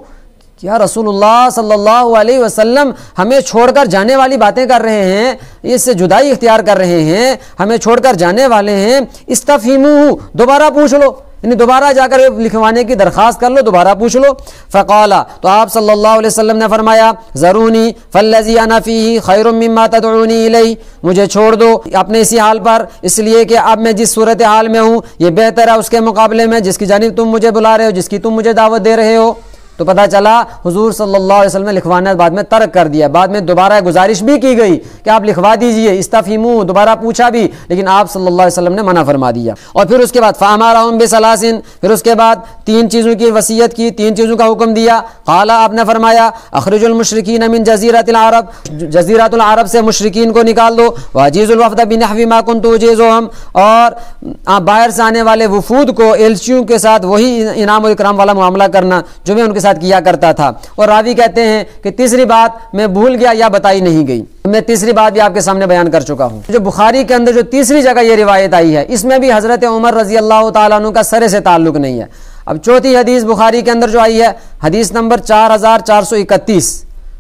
یا رسول اللہ صلی اللہ علیہ وسلم ہمیں چھوڑ کر جانے والی باتیں کر رہے ہیں، اس سے جدائی اختیار کر رہے ہیں، ہمیں چھوڑ کر جانے والے ہیں، استفہموہ، دوبارہ پوچھ لو، یعنی دوبارہ جا کر لکھوانے کی درخواست کر لو، دوبارہ پوچھ لو۔ فقالا، تو آپ صلی اللہ علیہ وسلم نے فرمایا ذرونی فالذی انا فیہ خیر مما تدعونی الیہ، مجھے چھوڑ دو اپنے اسی حال پر، اس لیے کہ اب میں جس صورتحال میں ہوں یہ بہتر ہے اس کے مقابلے میں جس کی جانب تم مجھے بلا رہے ہو، جس کی تم مجھے دعوت دے رہے ہو۔ تو پتہ چلا حضور صلی اللہ علیہ وسلم نے لکھوانا بعد میں ترک کر دیا، بعد میں دوبارہ گزارش بھی کی گئی کہ آپ لکھوا دیجئے، استفہموا، دوبارہ پوچھا بھی، لیکن آپ صلی اللہ علیہ وسلم نے منع فرما دیا۔ اور پھر اس کے بعد فامرہم بثلاث، پھر اس کے بعد تین چیزوں کی وصیت کی، تین چیزوں کا حکم دیا۔ قال، آپ نے فرمایا اخرج المشرکین من جزیرۃ العرب، جزیرۃ العرب سے مشرکین کو نکال دو، واجیز الوفد بنحو ما كنت اجیزهم، اور باہر سے آنے والے وفود کو ایلچیوں کے ساتھ وہی انعام و اکرام والا معاملہ کرنا جو میں ان کے ساتھ کیا کرتا تھا۔ اور راوی کہتے ہیں کہ تیسری بات میں بھول گیا یا بتائی نہیں گئی، میں تیسری بات بھی آپ کے سامنے بیان کر چکا ہوں۔ جو بخاری کے اندر جو تیسری جگہ یہ روایت آئی ہے، اس میں بھی حضرت عمر رضی اللہ تعالیٰ عنہ کا سرے سے تعلق نہیں ہے۔ اب چوتھی حدیث بخاری کے اندر جو آئی ہے، حدیث نمبر 4431،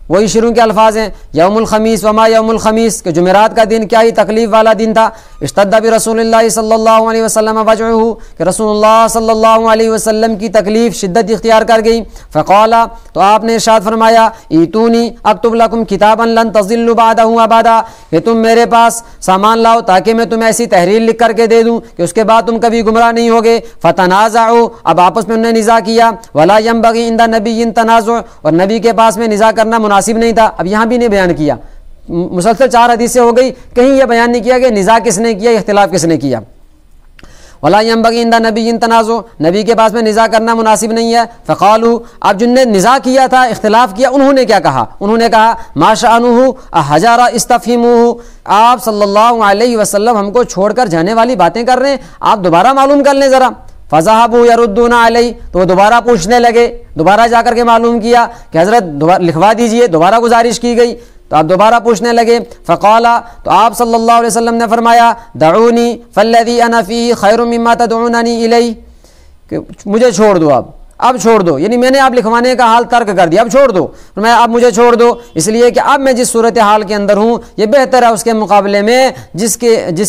وہی شروع کے الفاظ ہیں یوم الخمیس وما یوم الخمیس، کہ جمعرات کا دن کیا ہی تکلیف والا دن تھا۔ اشتد برسول اللہ صلی اللہ علیہ وسلم وجعہ، کہ رسول اللہ صلی اللہ علیہ وسلم کی تکلیف شدت اختیار کر گئی۔ فقالا، تو آپ نے ارشاد فرمایا ایتونی اکتب لکم کتابا لن تضلوا بعدہ ابدا، کہ تم میرے پاس سامان لاؤ تاکہ میں تمہیں ایسی تحریر لکھ کر کے دے دوں کہ اس کے بعد تم کبھی گمراہ نہیں ہوگے۔ فتنازعوا، اب آپس میں انہوں نے نزاع کیا۔ ولا ينبغي عند نبی تنازع، اور نبی کے پاس میں نزاع کرنا مناسب نہیں تھا۔ اب یہاں بھی نہیں بیان کیا، مسلسل 4 حدیثیں ہو گئی، کہیں یہ بیان نہیں کیا کہ نزاع کس نے کیا، اختلاف کس نے کیا۔ ولا ينبغي عند نبی تنازع، نبی کے پاس میں نزاع کرنا مناسب نہیں ہے۔ فقالوا، اب جن نے نزاع کیا تھا، اختلاف کیا، انہوں نے کیا کہا؟ انہوں نے کہا ما شأنہ احجارہ استفہموہ، آپ صلی اللہ علیہ وسلم ہم کو چھوڑ کر جانے والی باتیں کر رہے ہیں، آپ دوبارہ معلوم کر لیں ذرا۔ فذهبوا يردون علیہ، تو وہ دوبارہ پوچھنے لگے، دوبارہ جا کر کے معلوم کیا کہ حضرت لکھوا دیجئے، دوبارہ گزارش کی گئی، تو آپ دوبارہ پوچھنے لگے۔ فقالا، تو آپ صلی اللہ علیہ وسلم نے فرمایا دعونی فالذی انا فیہ خیر مما تدعوننی الیہ، کہ مجھے چھوڑ دو، اب چھوڑ دو، یعنی میں نے آپ لکھوانے کا حال ترک کر دیا، اب چھوڑ دو، میں اب مجھے چھوڑ دو، اس لیے کہ اب میں جس صورتحال کے اندر ہوں یہ بہتر ہے اس کے مقابلے میں جس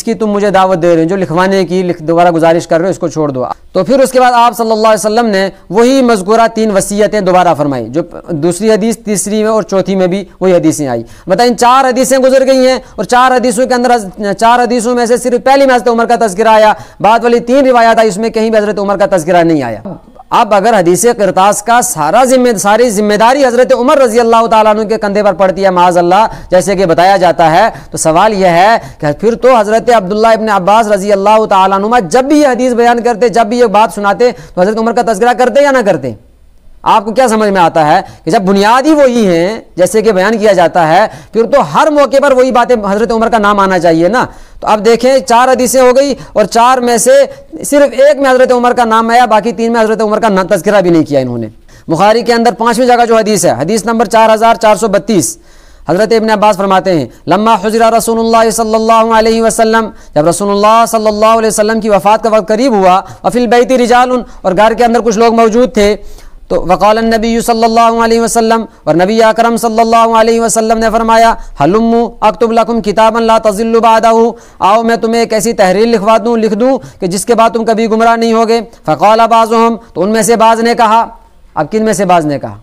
کی تم مجھے دعوت دے رہے ہو، جو لکھوانے کی دوبارہ گزارش کر رہے ہو، اس کو چھوڑ دو۔ تو پھر اس کے بعد آپ صلی اللہ علیہ وسلم نے وہی مذکورہ 3 وصیتیں دوبارہ فرمائی، جو دوسری حدیث، تیسری میں اور چوتھی میں بھی وہی حدیثیں آئی۔ بتائیں 4 حدیثیں گزر گئی ہیں، اور 4 حدیثوں کے اندر 4 حدیثوں میں سے صرف پہلی میں حضرت عمر کا تذکرہ آیا، بعد والی 3 روایات آئی اس میں کہیں بھی حضرت عمر کا تذکرہ نہیں آیا۔ اب اگر حدیث قرطاس کا ساری ذمہ داری حضرت عمر رضی اللہ تعالیٰ عنہ کے کندھے پر پڑتی ہے معاذ اللہ، جیسے کہ بتایا جاتا ہے، تو سوال یہ ہے کہ پھر تو حضرت عبداللہ ابن عباس رضی اللہ تعالیٰ عنہ جب بھی یہ حدیث بیان کرتے، جب بھی یہ بات سناتے، تو حضرت عمر کا تذکرہ کرتے یا نہ کرتے؟ آپ کو کیا سمجھ میں آتا ہے کہ جب بنیاد ہی وہی ہیں جیسے کہ بیان کیا جاتا ہے، پھر تو ہر موقع پر وہی باتیں حضرت عمر کا نام آنا چاہیے نا۔ تو اب دیکھیں 4 حدیثیں ہو گئی، اور 4 میں سے صرف 1 میں حضرت عمر کا نام آیا، باقی 3 میں حضرت عمر کا تذکرہ بھی نہیں کیا انہوں نے۔ بخاری کے اندر 5ویں جگہ جو حدیث ہے، حدیث نمبر 4432، حضرت ابن عباس فرماتے ہیں لما حضر رسول اللہ صلی اللہ علیہ وسلم، جب رسول اللہ صلی اللہ علیہ وسلم کی وفات کا وقت قریب ہوا، وفی البیت رجال، اور گھر کے اندر کچھ لوگ موجود تھے، تو وقال النبی صلی اللہ علیہ وسلم، اور نبی اکرم صلی اللہ علیہ وسلم نے فرمایا حلموا اکتب لکم کتابا لا تضلوا بعدہ، آؤ میں تمہیں ایک ایسی تحریر لکھ دوں کہ جس کے بعد تم کبھی گمراہ نہیں ہوگے۔ فقال بعضهم، تو ان میں سے بعض نے کہا، اب کن میں سے بعض نے کہا؟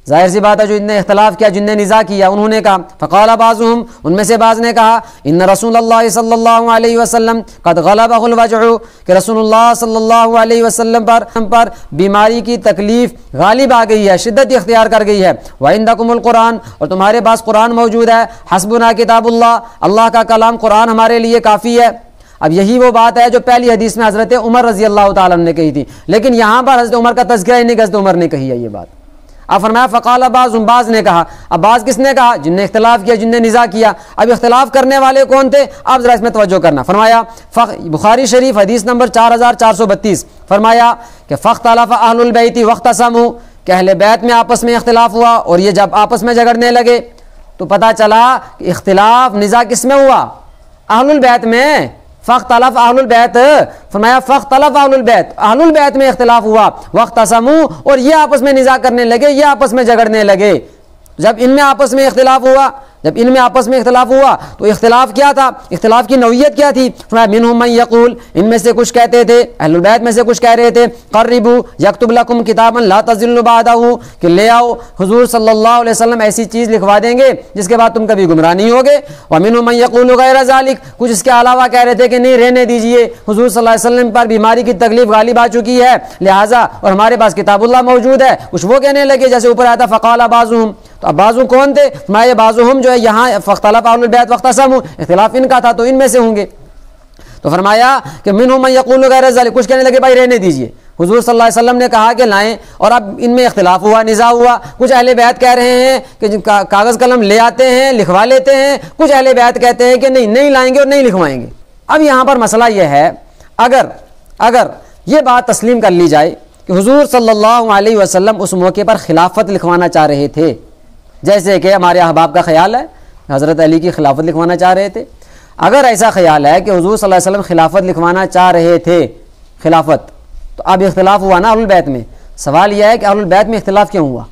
ظاہر سی بات ہے جو انہیں اختلاف کیا، جن نے نزاع کیا، انہوں نے کہا فقال بعضهم، ان میں سے بعض نے کہا ان رسول اللہ صلی اللہ علیہ وسلم قد غلبہ الوجع، کہ رسول اللہ صلی اللہ علیہ وسلم پر بیماری کی تکلیف غالب آ گئی ہے، شدت اختیار کر گئی ہے، وعندکم القرآن، اور تمہارے پاس قرآن موجود ہے، حسبنا کتاب اللہ، اللہ کا کلام قرآن ہمارے لیے کافی ہے۔ اب یہی وہ بات ہے جو پہلی حدیث میں حضرت عمر رضی اللہ تعالیٰ نے کہی تھی، لیکن یہاں پر حضرت عمر کا تذکرہ ہی نہیں، حضرت عمر نے کہی ہے یہ بات۔ اب فرمایا فقال بعض نے کہا، اب بعض کس نے کہا؟ جن نے اختلاف کیا، جن نے نزاع کیا۔ اب اختلاف کرنے والے کون تھے؟ اب ذرا اس میں توجہ کرنا۔ فرمایا بخاری شریف حدیث نمبر 4432، فرمایا کہ فاختلف اہل البیت واختصموا، کہ اہل بیت میں آپس میں اختلاف ہوا، اور یہ جب آپس میں جھگڑنے لگے تو پتہ چلا کہ اختلاف نزاع کس میں ہوا؟ اہل البیت میں۔ فاختلف اہل البیت، فرمایا فاختلف اہل البیت، اہل البیت میں اختلاف ہوا، واختصموا، اور یہ آپس میں نزاع کرنے لگے، یہ آپس میں جھگڑنے لگے۔ جب ان میں آپس میں اختلاف ہوا، تو اختلاف کیا تھا؟ اختلاف کی نوعیت کیا تھی؟ فرمایا منہم من یقول، ان میں سے کچھ کہتے تھے، اہل البیت میں سے کچھ کہہ رہے تھے قربوا یکتب لکم کتابا لا تضلوا بعدہ، کہ لے آؤ حضور صلی اللہ علیہ وسلم ایسی چیز لکھوا دیں گے جس کے بعد تم کبھی گمراہ نہیں ہوگے۔ ومنہم من یقول غیر ذلک، کچھ اس کے علاوہ کہہ رہے تھے کہ نہیں رہنے دیجئے، حضور صلی اللہ علیہ وسلم پر بیماری کی تکلیف غالب آ چکی ہے، لہٰذا اور ہمارے پاس کتاب اللہ موجود ہے۔ کچھ وہ کہنے لگے جیسے اوپر آیا تھا فقال بعضهم، تو اب بعضو کون تھے؟ فرمایا بعضهم جو ہے یہاں فاختلف اہل البیت واختصموا، اختلاف ان کا تھا تو ان میں سے ہوں گے۔ تو فرمایا کہ منہم من یقول غیر ذلک، کچھ کہنے لگے بھائی رہنے دیجئے، حضور صلی اللہ علیہ وسلم نے کہا کہ لائیں، اور اب ان میں اختلاف ہوا، نزاع ہوا۔ کچھ اہل بیت کہہ رہے ہیں کہ کاغذ قلم لے آتے ہیں، لکھوا لیتے ہیں، کچھ اہل بیت کہتے ہیں کہ نہیں لائیں گے اور نہیں لکھوائیں گے۔ اب یہاں پر مسئلہ یہ ہے، اگر یہ بات تسلیم کر لی جائے کہ حضور صلی اللہ علیہ وسلم اس موقع پر خلافت لکھوانا چاہ رہے تھے، جیسے کہ ہمارے احباب کا خیال ہے حضرت علی کی خلافت لکھوانا چاہ رہے تھے، اگر ایسا خیال ہے کہ حضور صلی اللہ علیہ وسلم خلافت لکھوانا چاہ رہے تھے، خلافت، تو اب اختلاف ہوا نا اہل البیت میں۔ سوال یہ ہے کہ اہل البیت میں اختلاف کیوں ہوا؟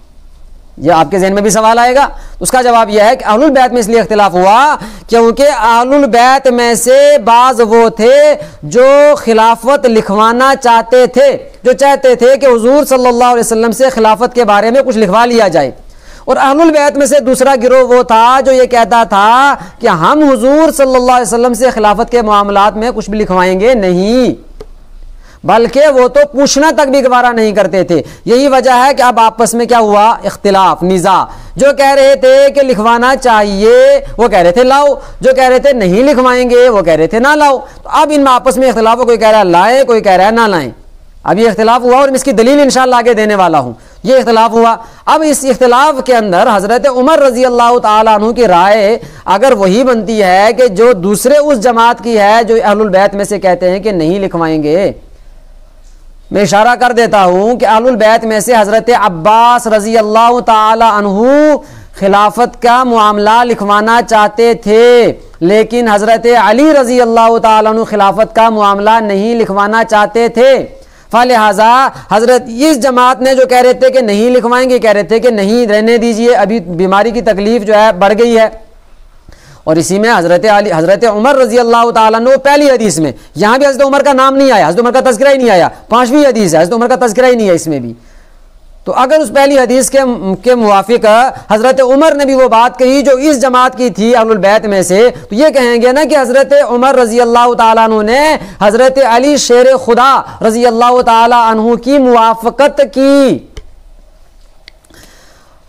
یہ آپ کے ذہن میں بھی سوال آئے گا۔ اس کا جواب یہ ہے کہ اہل البیت میں اس لیے اختلاف ہوا کیونکہ اہل البیت میں سے بعض وہ تھے جو خلافت لکھوانا چاہتے تھے، جو چاہتے تھے کہ حضور صلی اللہ علیہ وسلم سے خلافت کے بارے میں کچھ لکھوا لیا جائے، اور اہل البیت میں سے دوسرا گروہ وہ تھا جو یہ کہتا تھا کہ ہم حضور صلی اللہ علیہ وسلم سے خلافت کے معاملات میں کچھ بھی لکھوائیں گے نہیں، بلکہ وہ تو پوچھنا تک بھی گوارا نہیں کرتے تھے۔ یہی وجہ ہے کہ اب آپس میں کیا ہوا؟ اختلاف، نزاع۔ جو کہہ رہے تھے کہ لکھوانا چاہیے وہ کہہ رہے تھے لاؤ، جو کہہ رہے تھے نہیں لکھوائیں گے وہ کہہ رہے تھے نہ لاؤ۔ تو اب ان میں آپس میں اختلاف ہو، کوئی کہہ رہا ہے لائیں، کوئی کہہ رہا ہے نہ لائیں۔ اب یہ اختلاف ہوا اور اس کی دلیل انشاءاللہ آگے دینے والا ہوں۔ یہ اختلاف ہوا، اب اس اختلاف کے اندر حضرت عمر رضی اللہ تعالیٰ عنہ کی رائے اگر وہی بنتی ہے کہ جو دوسرے اس جماعت کی ہے جو اہل البیت میں سے کہتے ہیں کہ نہیں لکھوائیں گے۔ میں اشارہ کر دیتا ہوں کہ اہل البیت میں سے حضرت عباس رضی اللہ تعالی عنہ خلافت کا معاملہ لکھوانا چاہتے تھے، لیکن حضرت علی رضی اللہ تعالی عنہ خلافت کا معاملہ نہیں لکھوانا چاہتے تھے۔ فلہذا حضرت اس جماعت نے جو کہہ رہے تھے کہ نہیں لکھوائیں گے، کہہ رہے تھے کہ نہیں رہنے دیجئے، ابھی بیماری کی تکلیف جو ہے بڑھ گئی ہے۔ اور اسی میں حضرت عمر رضی اللہ تعالیٰ عنہ پہلی حدیث میں، یہاں بھی حضرت عمر کا نام نہیں آیا، حضرت عمر کا تذکرہ ہی نہیں آیا، 5ویں حدیث ہے، حضرت عمر کا تذکرہ ہی نہیں ہے اس میں بھی۔ تو اگر اس پہلی حدیث کے موافق حضرت عمر نے بھی وہ بات کہی جو اس جماعت کی تھی اہل البیت میں سے، تو یہ کہیں گے نا کہ حضرت عمر رضی اللہ تعالیٰ عنہ نے حضرت علی شیر خدا رضی اللہ تعالیٰ عنہ کی موافقت کی۔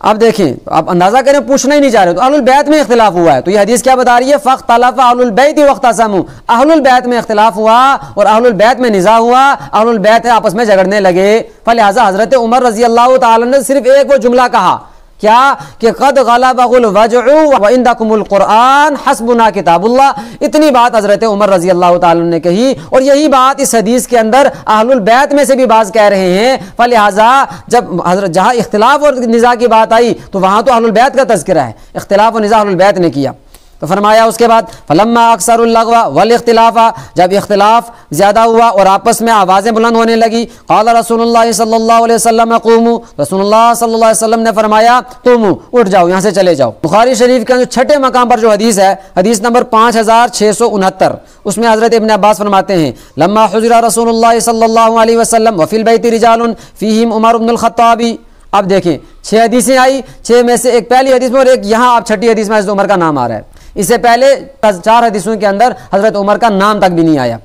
اب دیکھیں، آپ اندازہ کریں، پوچھنا ہی نہیں چاہ رہے، تو اہل البیت میں اختلاف ہوا ہے، تو یہ حدیث کیا بتا رہی ہے؟ فاختلف اہل البیت واختصموا، اہل البیت میں اختلاف ہوا اور اہل البیت میں نزاع ہوا، اہل البیت آپس میں جھگڑنے لگے۔ فلہذا حضرت عمر رضی اللہ تعالی نے صرف ایک وہ جملہ کہا، کیا کہ قد غلبہ الوجع وعندکم القرآن حسبنا کتاب اللہ، اتنی بات حضرت عمر رضی اللہ تعالی نے کہی، اور یہی بات اس حدیث کے اندر اہل البیت میں سے بھی بعض کہہ رہے ہیں۔ فلہذا جب جہاں اختلاف اور نزاع کی بات آئی تو وہاں تو اہل البیت کا تذکرہ ہے، اختلاف و نزاع اہل البیت نے کیا۔ تو فرمایا اس کے بعد فلما اکثر اللغو والاختلاف، جب اختلاف زیادہ ہوا اور آپس میں آوازیں بلند ہونے لگی، قال رسول اللہ صلی اللہ علیہ وسلم قوموا، رسول اللہ صلی اللہ علیہ وسلم نے فرمایا قوموا، اٹھ جاؤ، یہاں سے چلے جاؤ۔ بخاری شریف کے چھٹے مقام پر جو حدیث ہے، حدیث نمبر 5669، اس میں حضرت ابن عباس فرماتے ہیں لما حضر رسول اللہ صلی اللہ علیہ وسلم وفی البیت رجال فیہم عمر بن الخطاب، اب دیکھیں 6 حدیثیں آئی، 6 میں سے ایک پہلی حدیث میں اور ایک یہاں اب چھٹی حدیث میں حضرت عمر کا نام آ رہا ہے. اس سے پہلے 4 حدیثوں کے اندر حضرت عمر کا نام تک بھی نہیں آیا.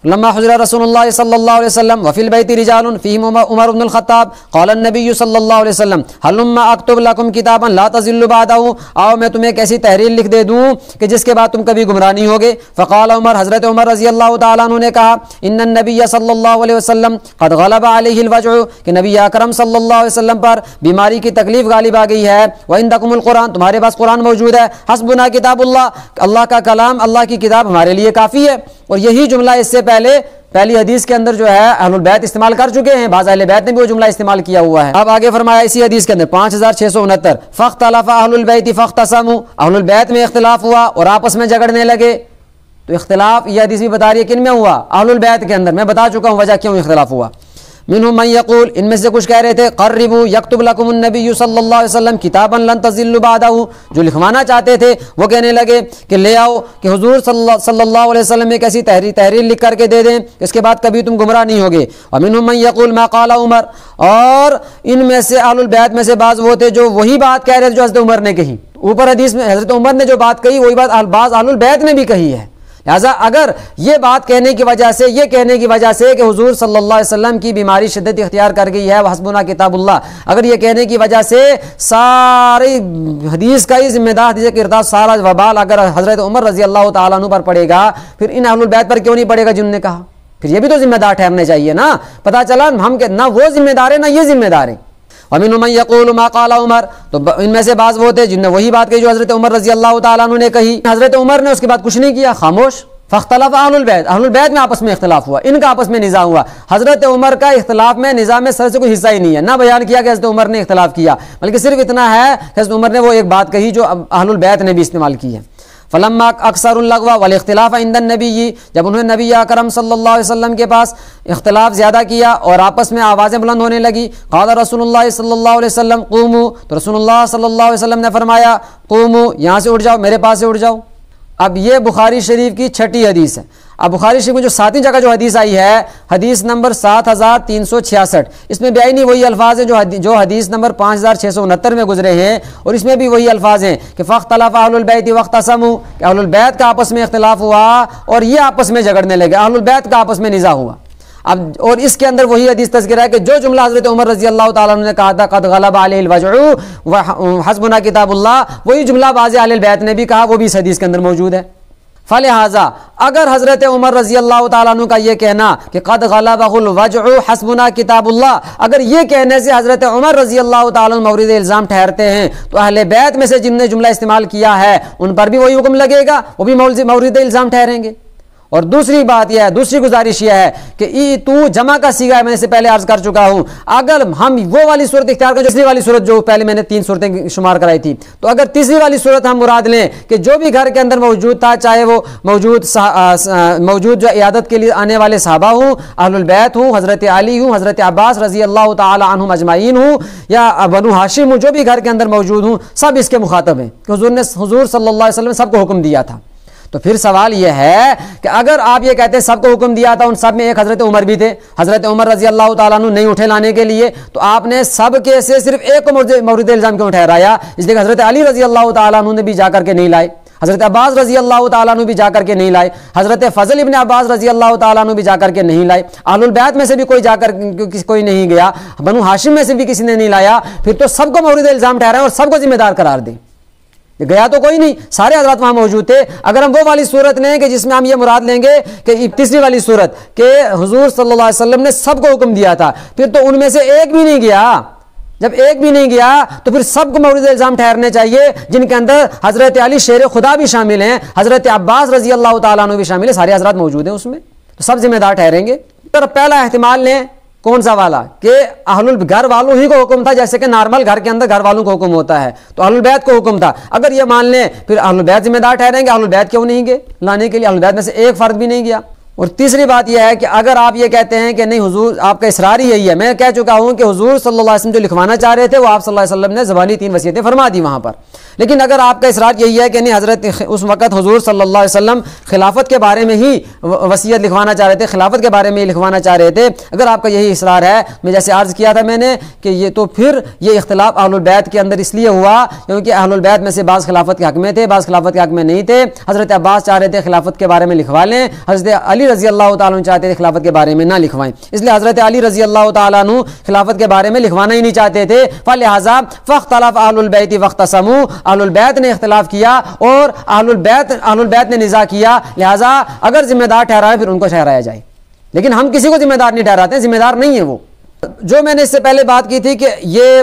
لما حضر رسول اللہ صلی اللہ علیہ وسلم وفی البیت رجال فیہم عمر بن الخطاب قال النبی صلی اللہ علیہ وسلم ہلما اکتب لکم کتابا لا تضلوا بعدہ، آؤ میں تمہیں ایک ایسی تحریر لکھ دے دوں کہ جس کے بعد تم کبھی گمراہ نہیں ہوگے. فقال عمر، حضرت عمر رضی اللہ تعالیٰ عنہ نے کہا ان النبی صلی اللہ علیہ وسلم قد غلب علیہ الوجع، کہ نبی اکرم صلی اللہ علیہ وسلم پر بیماری کی تکلیف غالب آ گئی ہے. وعندکم القرآن، تمہارے پاس قرآن موجود ہے. حسبنا کتاب اللہ، اللہ کا کلام، اللہ کی کتاب ہمارے لیے کافی ہے. اور یہی جملہ اس سے پہلی حدیث کے اندر جو ہے اہل البیت استعمال کر چکے ہیں، بعض اہل بیت نے بھی وہ جملہ استعمال کیا ہوا ہے. اب آگے فرمایا اسی حدیث کے اندر 5669 فاختلف اہل البیت فاختصموا، اہل البیت میں اختلاف ہوا اور آپس میں جھگڑنے لگے. تو اختلاف یہ حدیث بھی بتا رہی ہے کن میں ہوا؟ اہل البیت کے اندر. میں بتا چکا ہوں وجہ کیوں اختلاف ہوا. منہم من یقول، ان میں سے کچھ کہہ رہے تھے قربوا یکتب لکم النبی صلی اللہ علیہ وسلم کتابا لن تضلوا بعدہ، جو لکھوانا چاہتے تھے وہ کہنے لگے کہ لے آؤ کہ حضور صلی اللہ علیہ وسلم ایک ایسی تحریر لکھ کر کے دے دیں اس کے بعد کبھی تم گمراہ نہیں ہوگے. ومنہم من یقول ما قال عمر، اور ان میں سے اہل البیت میں سے بعض وہ تھے جو وہی بات کہہ رہے تھے جو حضرت عمر نے کہی. اوپر حدیث میں حضرت عمر نے جو بات کہی وہی بات بعض اہل البیت نے بھی کہی ہے. لہٰذا اگر یہ بات کہنے کی وجہ سے، یہ کہنے کی وجہ سے کہ حضور صلی اللہ علیہ وسلم کی بیماری شدت اختیار کر گئی ہے وحسبنا کتاب اللہ، اگر یہ کہنے کی وجہ سے ساری حدیث کا ہی ذمہ دار، حدیث کے ارتاز سارا وبال اگر حضرت عمر رضی اللہ تعالیٰ عنہ پر پڑے گا، پھر ان اہل البیت پر کیوں نہیں پڑے گا جنہوں نے کہا؟ پھر یہ بھی تو ذمہ دار ٹھہرنے چاہیے نا. پتہ چلا ہم کہ نہ وہ ذمہ دار ہے نہ یہ ذمہ دار ہے. ومنہم من یقول ما قال عمر، تو ان میں سے بعض وہ تھے جن نے وہی بات کہی جو حضرت عمر رضی اللہ تعالیٰ عنہ نے کہی. حضرت عمر نے اس کے بعد کچھ نہیں کیا، خاموش. فاختلف اہل البیت، اہل البیت میں آپس میں اختلاف ہوا، ان کا آپس میں نزاع ہوا. حضرت عمر کا اختلاف میں نزاع میں سر سے کوئی حصہ ہی نہیں ہے، نہ بیان کیا کہ حضرت عمر نے اختلاف کیا، بلکہ صرف اتنا ہے کہ حضرت عمر نے وہ ایک بات کہی جو اہل البیت نے بھی استعمال کی ہے. فلما اکثر اللغو والاختلاف عند النبی، جب انہوں نے نبی اکرم صلی اللہ علیہ وسلم کے پاس اختلاف زیادہ کیا اور آپس میں آوازیں بلند ہونے لگی، قال رسول اللہ صلی اللہ علیہ وسلم قوموا، تو رسول اللہ صلی اللہ علیہ وسلم نے فرمایا قوموا، یہاں سے اٹھ جاؤ، میرے پاس سے اٹھ جاؤ. اب یہ بخاری شریف کی چھٹی حدیث ہے. اب بخاری شریف میں جو 7ویں جگہ جو حدیث آئی ہے، حدیث نمبر 7366، اس میں بھی آئی نہیں وہی الفاظ ہیں جو حدیث نمبر 5669 میں گزرے ہیں، اور اس میں بھی وہی الفاظ ہیں کہ فاختلف اہل البیت واختصموا، کہ اہل البیت کا آپس میں اختلاف ہوا اور یہ آپس میں جھگڑنے لگے، اہل البیت کا آپس میں نزاع ہوا. اب اور اس کے اندر وہی حدیث تذکرہ ہے کہ جو جملہ حضرت عمر رضی اللہ تعالیٰ عنہ نے کہا تھا قد غلب علیہ الوجع وحسبنا کتاب اللہ، وہی جملہ بعض اہل البیت نے بھی کہا، وہ بھی اس حدیث کے اندر موجود ہے. فلہذا اگر حضرت عمر رضی اللہ تعالیٰ عنہ کا یہ کہنا کہ قد غلبہ الوجع حسبنا کتاب اللہ، اگر یہ کہنے سے حضرت عمر رضی اللہ تعالیٰ عنہ مورد الزام ٹھہرتے ہیں، تو اہل بیت میں سے جن نے جملہ استعمال کیا ہے ان پر بھی وہی حکم لگے گا، وہ بھی مورد الزام ٹھہریں گے. اور دوسری بات یہ ہے، دوسری گزارش یہ ہے کہ تو جمع کا صیغہ ہے، میں نے سے پہلے عرض کر چکا ہوں، اگر ہم وہ والی صورت اختیار کریں، تیسری والی صورت جو پہلے میں نے 3 صورتیں شمار کرائی تھی، تو اگر تیسری والی صورت ہم مراد لیں کہ جو بھی گھر کے اندر موجود تھا، چاہے وہ موجود جو عیادت کے لیے آنے والے صحابہ ہوں، اہل البیت ہوں، حضرت علی ہوں، حضرت عباس رضی اللہ تعالی عنہم اجمعین ہوں، یا بنو ہاشم ہوں، جو بھی گھر کے اندر موجود ہوں، سب اس کے مخاطب ہیں کہ حضور صلی اللہ علیہ وسلم نے سب کو حکم دیا تھا. تو پھر سوال یہ ہے کہ اگر آپ یہ کہتے ہیں سب کو حکم دیا تھا، ان سب میں ایک حضرت عمر بھی تھے، حضرت عمر رضی اللہ تعالیٰ عنہ نہیں اٹھے لانے کے لیے، تو آپ نے سب کے سے صرف ایک کو مورد الزام کیوں ٹھہرایا؟ اس لیے کہ حضرت علی رضی اللہ تعالیٰ عنہ نے بھی جا کر کے نہیں لائے، حضرت عباس رضی اللہ تعالیٰ عنہ بھی جا کر کے نہیں لائے، حضرت فضل ابن عباس رضی اللہ تعالیٰ عنہ بھی جا کر کے نہیں لائے، اہل البیت میں سے بھی کوئی نہیں گیا، بنو ہاشم میں سے بھی کسی نے نہیں لایا، پھر تو سب کو مورد الزام ٹھہرائیں اور سب کو ذمہ دار قرار دیں. گیا تو کوئی نہیں، سارے حضرات وہاں موجود تھے. اگر ہم وہ والی صورت لیں کہ جس میں ہم یہ مراد لیں گے کہ تیسری والی صورت کہ حضور صلی اللہ علیہ وسلم نے سب کو حکم دیا تھا، پھر تو ان میں سے ایک بھی نہیں گیا. جب ایک بھی نہیں گیا تو پھر سب کو مورد الزام ٹھہرنے چاہیے، جن کے اندر حضرت علی شیر خدا بھی شامل ہیں، حضرت عباس رضی اللہ تعالیٰ عنہ بھی شامل ہیں، سارے حضرات موجود ہیں اس میں، تو سب ذمہ دار ٹھہریں گے. تو پہلا احتمال لیں، کون سا والا کہ اہل گھر والوں ہی کو حکم تھا، جیسے کہ نارمل گھر کے اندر گھر والوں کو حکم ہوتا ہے، تو اہل بیت کو حکم تھا. اگر یہ مان لیں پھر اہل بیت ذمہ دار ٹھہریں گے، اہل بیت کیوں نہیں گئے لانے کے لیے؟ اہل بیت میں سے ایک فرد بھی نہیں گیا. اور تیسری بات یہ ہے کہ اگر آپ یہ کہتے ہیں کہ نہیں حضور آپ کا اصرار ہی یہی ہے، میں کہہ چکا ہوں کہ حضور صلی اللہ علیہ وسلم جو لکھوانا چاہ رہے تھے وہ آپ صلی اللہ علیہ وسلم نے زبانی 3 وصیتیں فرما دی وہاں پر، لیکن اگر آپ کا اصرار یہی ہے کہ نہیں حضرت اس وقت حضور صلی اللہ علیہ وسلم خلافت کے بارے میں ہی وصیت لکھوانا چاہ رہے تھے، خلافت کے بارے میں ہی لکھوانا چاہ رہے تھے، اگر آپ کا یہی اصرار ہے، میں جیسے عرض کیا تھا میں نے کہ یہ تو پھر یہ اختلاف اہل البیت کے اندر اس لیے ہوا کیونکہ اہل البیت میں سے بعض خلافت کے حق میں تھے، بعض خلافت کے حق میں نہیں تھے۔ حضرت عباس چاہ رہے تھے خلافت کے بارے میں لکھوا لیں، حضرت علی رضی اللہ تعالیٰ عنہ چاہتے تھے خلافت کے بارے میں نہ لکھوائیں، اس لیے حضرت علی رضی اللہ تعالیٰ عنہ خلافت کے بارے میں لکھوانا ہی نہیں چاہتے تھے، فلہذا فاختلف اہل البیت واختصموا، اہل البیت نے اختلاف کیا اور اہل البیت نے نزاع کیا، لہذا اگر ذمہ دار ٹھہرائے پھر ان کو ٹھہرایا جائے، لیکن ہم کسی کو ذمہ دار نہیں ٹھہراتے ہیں، ذمہ دار نہیں ہے وہ۔ جو میں نے اس سے پہلے بات کی تھی کہ یہ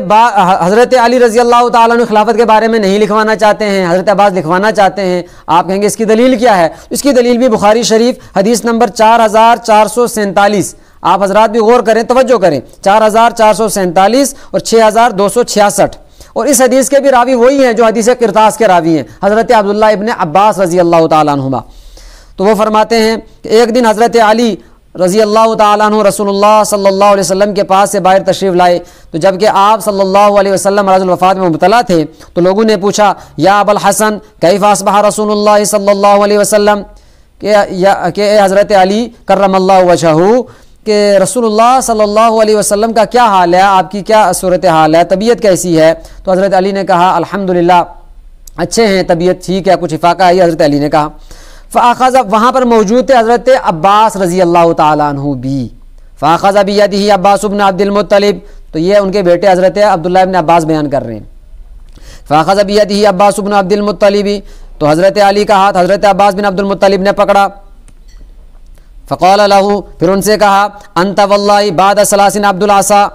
حضرت علی رضی اللہ تعالیٰ عنہ خلافت کے بارے میں نہیں لکھوانا چاہتے ہیں، حضرت عباس لکھوانا چاہتے ہیں، آپ کہیں گے اس کی دلیل کیا ہے؟ اس کی دلیل بھی بخاری شریف حدیث نمبر 4447، آپ حضرات بھی غور کریں، توجہ کریں، 4447 اور 6266، اور اس حدیث کے بھی راوی وہی ہیں جو حدیث قرطاس کے راوی ہیں، حضرت عبداللہ ابن عباس رضی اللہ تعالیٰ عنہما۔ تو وہ فرماتے ہیں کہ ایک دن حضرت علی رضی اللہ تعالیٰ عنہ رسول اللہ صلی اللہ علیہ وسلم کے پاس سے باہر تشریف لائے، تو جب کہ آپ صلی اللہ علیہ وسلم مرض الوفات میں مبتلا تھے تو لوگوں نے پوچھا یا ابا الحسن کیف اصبح رسول اللہ صلی اللہ علیہ وسلم، کہ اے حضرت علی کرم اللہ وجہہ کہ رسول اللہ صلی اللہ علیہ وسلم کا کیا حال ہے، آپ کی کیا صورت حال ہے، طبیعت کیسی ہے؟ تو حضرت علی نے کہا الحمدللہ اچھے ہیں، طبیعت ٹھیک ہے، کچھ افاقہ ہے، حضرت علی نے کہا۔ فاخذ، وہاں پر موجود تھے حضرت عباس رضی اللہ تعالیٰ عنہ بھی، فاخذ بیدہ عباس بن عبد المطلب، تو یہ ان کے بیٹے حضرت عبداللہ ابن عباس بیان کر رہے ہیں، فاخذ بیدہ عباس بن عبد المطلب، تو حضرت علی کا ہاتھ حضرت عباس بن عبد المطلب نے پکڑا، فقال له، پھر ان سے کہا انت واللہ بعد 30 عبد العصا،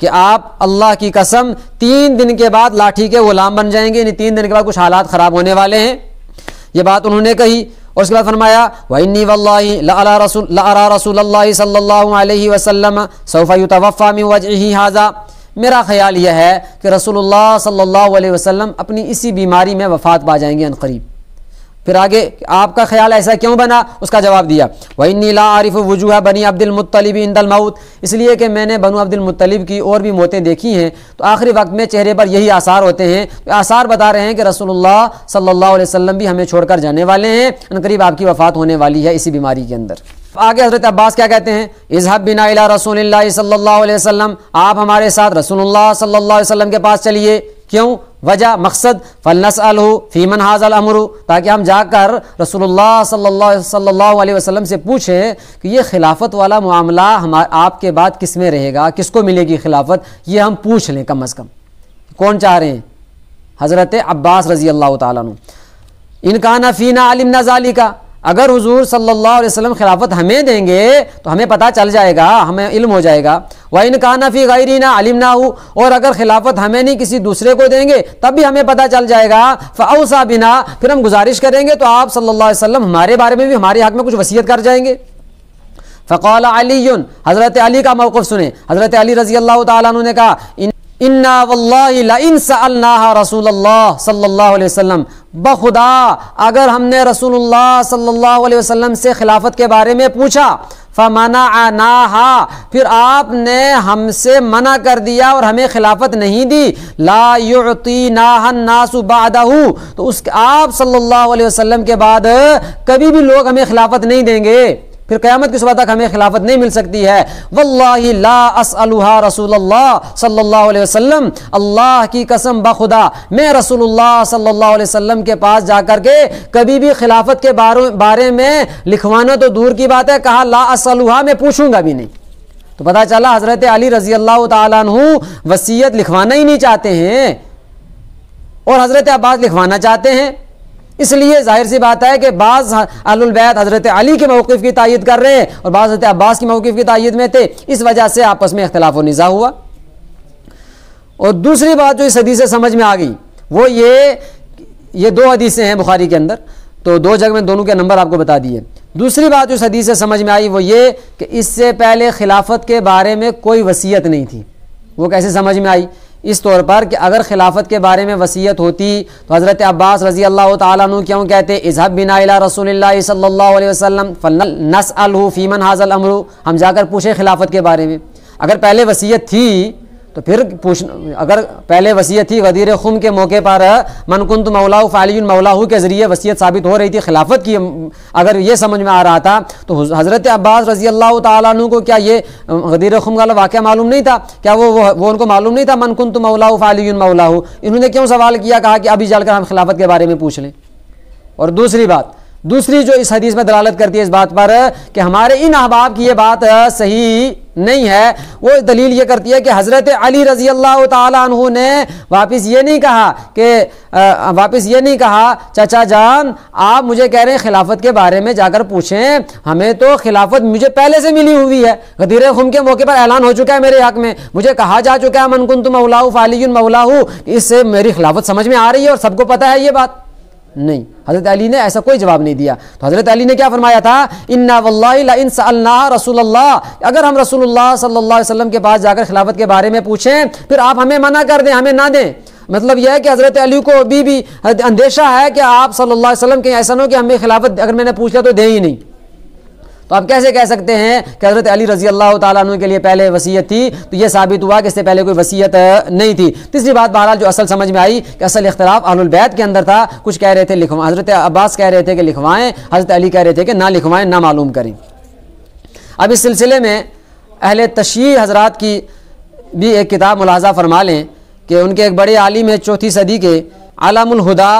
کہ آپ اللہ کی قسم 3 دن کے بعد لاٹھی کے غلام بن جائیں گے، یعنی 3 دن کے بعد کچھ حالات خراب ہونے والے ہیں، یہ بات انہوں نے کہی۔ اور اس کے بعد فرمایا وَإِنِّي وَاللَّهِ لَأَرَى رَسُولَ اللَّهِ صلی اللہ علیہ وسلم سوف يتوفى من وجعه هذا، میرا خیال یہ ہے کہ رسول اللہ صلی اللہ علیہ وسلم اپنی اسی بیماری میں وفات پا جائیں گے عنقریب۔ پھر آگے آپ کا خیال ایسا کیوں بنا؟ اس کا جواب دیا وَإِنِّي لَا أَعْرِفُ وُجُوهَ بَنِي عَبْدِ الْمُطَّلِبِ عِنْدَ الْمَوْتِ، اس لیے کہ میں نے بنو عبد المطلب کی اور بھی موتیں دیکھی ہیں تو آخری وقت میں چہرے پر یہی آثار ہوتے ہیں، آثار بتا رہے ہیں کہ رسول اللہ صلی اللہ علیہ وسلم بھی ہمیں چھوڑ کر جانے والے ہیں، عنقریب آپ کی وفات ہونے والی ہے اسی بیماری کے اندر۔ آگے حضرت عباس کیا کہتے ہیں اذهب بنا الى رسول اللہ صلی اللہ علیہ وسلم، آپ ہمارے ساتھ رسول اللہ صلی اللہ علیہ وسلم کے پاس چلیے، کیوں؟ وجہ، مقصد، فلنسألہ فی من ھذا الامر، تاکہ ہم جا کر رسول اللہ صلی اللہ علیہ وسلم سے پوچھیں کہ یہ خلافت والا معاملہ آپ کے بعد کس میں رہے گا، کس کو ملے گی خلافت، یہ ہم پوچھ لیں کم از کم۔ کون چاہ رہے ہیں؟ حضرت عباس رضی اللہ تعالیٰ عنہ۔ ان کان فینا علمنا ذالک، اگر حضور صلی اللہ علیہ وسلم خلافت ہمیں دیں گے تو ہمیں پتہ چل جائے گا، ہمیں علم ہو جائے گا۔ وَإِنْ كَانَ فِي غَيْرِنَا عَلِمْنَاهُ، اور اگر خلافت ہمیں نہیں کسی دوسرے کو دیں گے تب بھی ہمیں پتہ چل جائے گا۔ فَأَوْصَى بِنَا، پھر ہم گزارش کریں گے تو آپ صلی اللہ علیہ وسلم ہمارے بارے میں بھی ہمارے حق میں کچھ وصیت کر جائیں گے۔ فقال علی، حضرت علی کا موقف سنیں، حضرت علی رضی اللہ تعالیٰ عنہ نے کہا انا واللہ لئن سألناها رسول اللہ صلی اللہ علیہ وسلم، بخدا اگر ہم نے رسول اللہ صلی اللہ علیہ وسلم سے خلافت کے بارے میں پوچھا، فمنعناها، پھر آپ نے ہم سے منع کر دیا اور ہمیں خلافت نہیں دی، لا يعطيناها الناس بعده، تو اس آپ صلی اللہ علیہ وسلم کے بعد کبھی بھی لوگ ہمیں خلافت نہیں دیں گے، پھر قیامت کی صبح تک ہمیں خلافت نہیں مل سکتی ہے۔ واللہ لا اسألها رسول اللہ صلی اللہ علیہ وسلم، اللہ کی قسم بخدا میں رسول اللہ صلی اللہ علیہ وسلم کے پاس جا کر کے کبھی بھی خلافت کے بارے میں لکھوانا تو دور کی بات ہے، کہا لا اسألها، میں پوچھوں گا بھی نہیں۔ تو پتہ چلا حضرت علی رضی اللہ تعالیٰ عنہ وصیت لکھوانا ہی نہیں چاہتے ہیں اور حضرت عباس لکھوانا چاہتے ہیں، اس لیے ظاہر سی بات ہے کہ بعض اہل البیت حضرت علی کے موقف کی تائید کر رہے ہیں اور بعض حضرت عباس کی موقف کی تائید میں تھے، اس وجہ سے آپس میں اختلاف و نزاع ہوا۔ اور دوسری بات جو اس حدیث سے سمجھ میں آ گئی وہ یہ 2 حدیثیں ہیں بخاری کے اندر، تو 2 جگہ میں دونوں کے نمبر آپ کو بتا دیے۔ دوسری بات جو اس حدیث سے سمجھ میں آئی وہ یہ کہ اس سے پہلے خلافت کے بارے میں کوئی وصیت نہیں تھی۔ وہ کیسے سمجھ میں آئی؟ اس طور پر کہ اگر خلافت کے بارے میں وصیت ہوتی تو حضرت عباس رضی اللہ تعالیٰ عنہ کیوں کہتے اذهب بنا الى رسول اللہ صلی اللہ علیہ وسلم فلنسألہ فی من ھذا الامر، ہم جا کر پوچھیں خلافت کے بارے میں۔ اگر پہلے وصیت تھی تو پھر اگر پہلے وصیت تھی غدیر خم کے موقع پر من کنت مولاہ فعلی مولاہ کے ذریعے وصیت ثابت ہو رہی تھی خلافت کی، اگر یہ سمجھ میں آ رہا تھا تو حضرت عباس رضی اللہ تعالیٰ عنہ کو کیا یہ غدیر خم کا واقعہ معلوم نہیں تھا؟ کیا وہ ان کو معلوم نہیں تھا من کنت مولاہ فعلی مولاہ؟ انہوں نے کیوں سوال کیا، کہا کہ ابھی چل کر ہم خلافت کے بارے میں پوچھ لیں؟ اور دوسری جو اس حدیث میں دلالت کرتی ہے اس بات پر کہ ہمارے ان احباب کی یہ بات صحیح نہیں ہے، وہ دلیل یہ کرتی ہے کہ حضرت علی رضی اللہ تعالیٰ عنہ نے واپس یہ نہیں کہا چچا جان آپ مجھے کہہ رہے ہیں خلافت کے بارے میں جا کر پوچھیں، ہمیں تو خلافت مجھے پہلے سے ملی ہوئی ہے، غدیر خم کے موقع پر اعلان ہو چکا ہے میرے حق میں، مجھے کہا جا چکا ہے من کنت مولاہ فعلی مولاہ، اس سے میری خلافت سمجھ میں آ رہی ہے اور سب کو پتہ ہے یہ بات۔ نہیں، حضرت علی نے ایسا کوئی جواب نہیں دیا۔ تو حضرت علی نے کیا فرمایا تھا؟ انا واللہ لئن سألنا رسول اللہ، اگر ہم رسول اللہ صلی اللہ علیہ وسلم کے پاس جا کر خلافت کے بارے میں پوچھیں پھر آپ ہمیں منع کر دیں، ہمیں نہ دیں، مطلب یہ ہے کہ حضرت علی کو ابھی بھی اندیشہ ہے کہ آپ صلی اللہ علیہ وسلم کے ایسا نہ ہو کہ ہمیں خلافت اگر میں نے پوچھ لیا تو دیں ہی نہیں۔ تو آپ کیسے کہہ سکتے ہیں کہ حضرت علی رضی اللہ تعالیٰ عنہ کے لیے پہلے وصیت تھی؟ تو یہ ثابت ہوا کہ اس سے پہلے کوئی وصیت نہیں تھی۔ تیسری بات بہرحال جو اصل سمجھ میں آئی کہ اصل اختلاف اہل البیت کے اندر تھا، کچھ کہہ رہے تھے لکھوائیں، حضرت عباس کہہ رہے تھے کہ لکھوائیں، حضرت علی کہہ رہے تھے کہ نہ لکھوائیں، نہ معلوم کریں۔ اب اس سلسلے میں اہل تشیع حضرات کی بھی ایک کتاب ملاحظہ فرما لیں کہ ان کے ایک بڑے عالم ہیں 4 صدی کے علم الہدا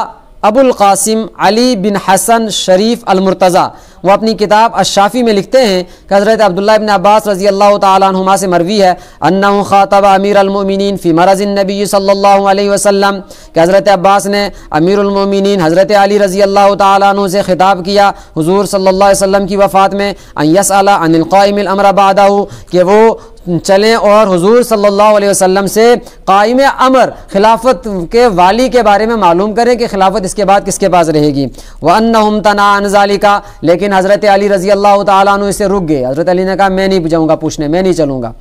ابو القاسم علی بن حسن شریف المرتضی، وہ اپنی کتاب الشافی میں لکھتے ہیں کہ حضرت عبداللہ ابن عباس رضی اللہ تعالیٰ عنہما سے مروی ہے انہ خاطب امیر المؤمنین فی مرض النبی صلی اللہ علیہ وسلم، کہ حضرت عباس نے امیر المؤمنین حضرت علی رضی اللہ تعالیٰ عنہ سے خطاب کیا حضور صلی اللہ علیہ وسلم کی وفات میں، ان یسأل عن القائم الامر بعدہ، کہ وہ چلیں اور حضور صلی اللہ علیہ وسلم سے قائم امر خلافت کے والی کے بارے میں معلوم کریں کہ خلافت اس کے بعد کس کے پاس رہے گی۔ وَأَنَّهُمْ تَنَا عَنْ ذَلِكَ، لیکن حضرت علی رضی اللہ تعالیٰ عنہ اس سے رک گئے۔ حضرت علی نے کہا میں نہیں جاؤں گا پوچھنے، میں نہیں چلوں گا۔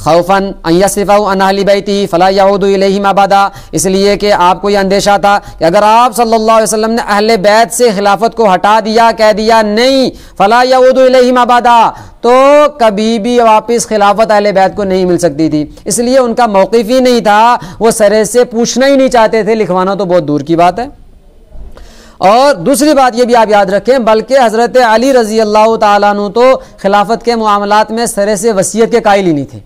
خوفاً ان یصرفوا عن اہل بیتہ فلا یعود الیہم ابدا، اس لیے کہ آپ کو یہ اندیشہ تھا کہ اگر آپ صلی اللہ علیہ وسلم نے اہل بیت سے خلافت کو ہٹا دیا، کہہ دیا نہیں فلا یعود الیہم ابدا، تو کبھی بھی واپس خلافت اہل بیت کو نہیں مل سکتی تھی، اس لیے ان کا موقف ہی نہیں تھا، وہ سرے سے پوچھنا ہی نہیں چاہتے تھے، لکھوانا تو بہت دور کی بات ہے۔ اور دوسری بات یہ بھی آپ یاد رکھیں بلکہ حضرت علی رضی اللہ تعالیٰ عنہ تو خلافت کے معاملات میں سرے سے وصیت کے قائل ہی نہیں تھے،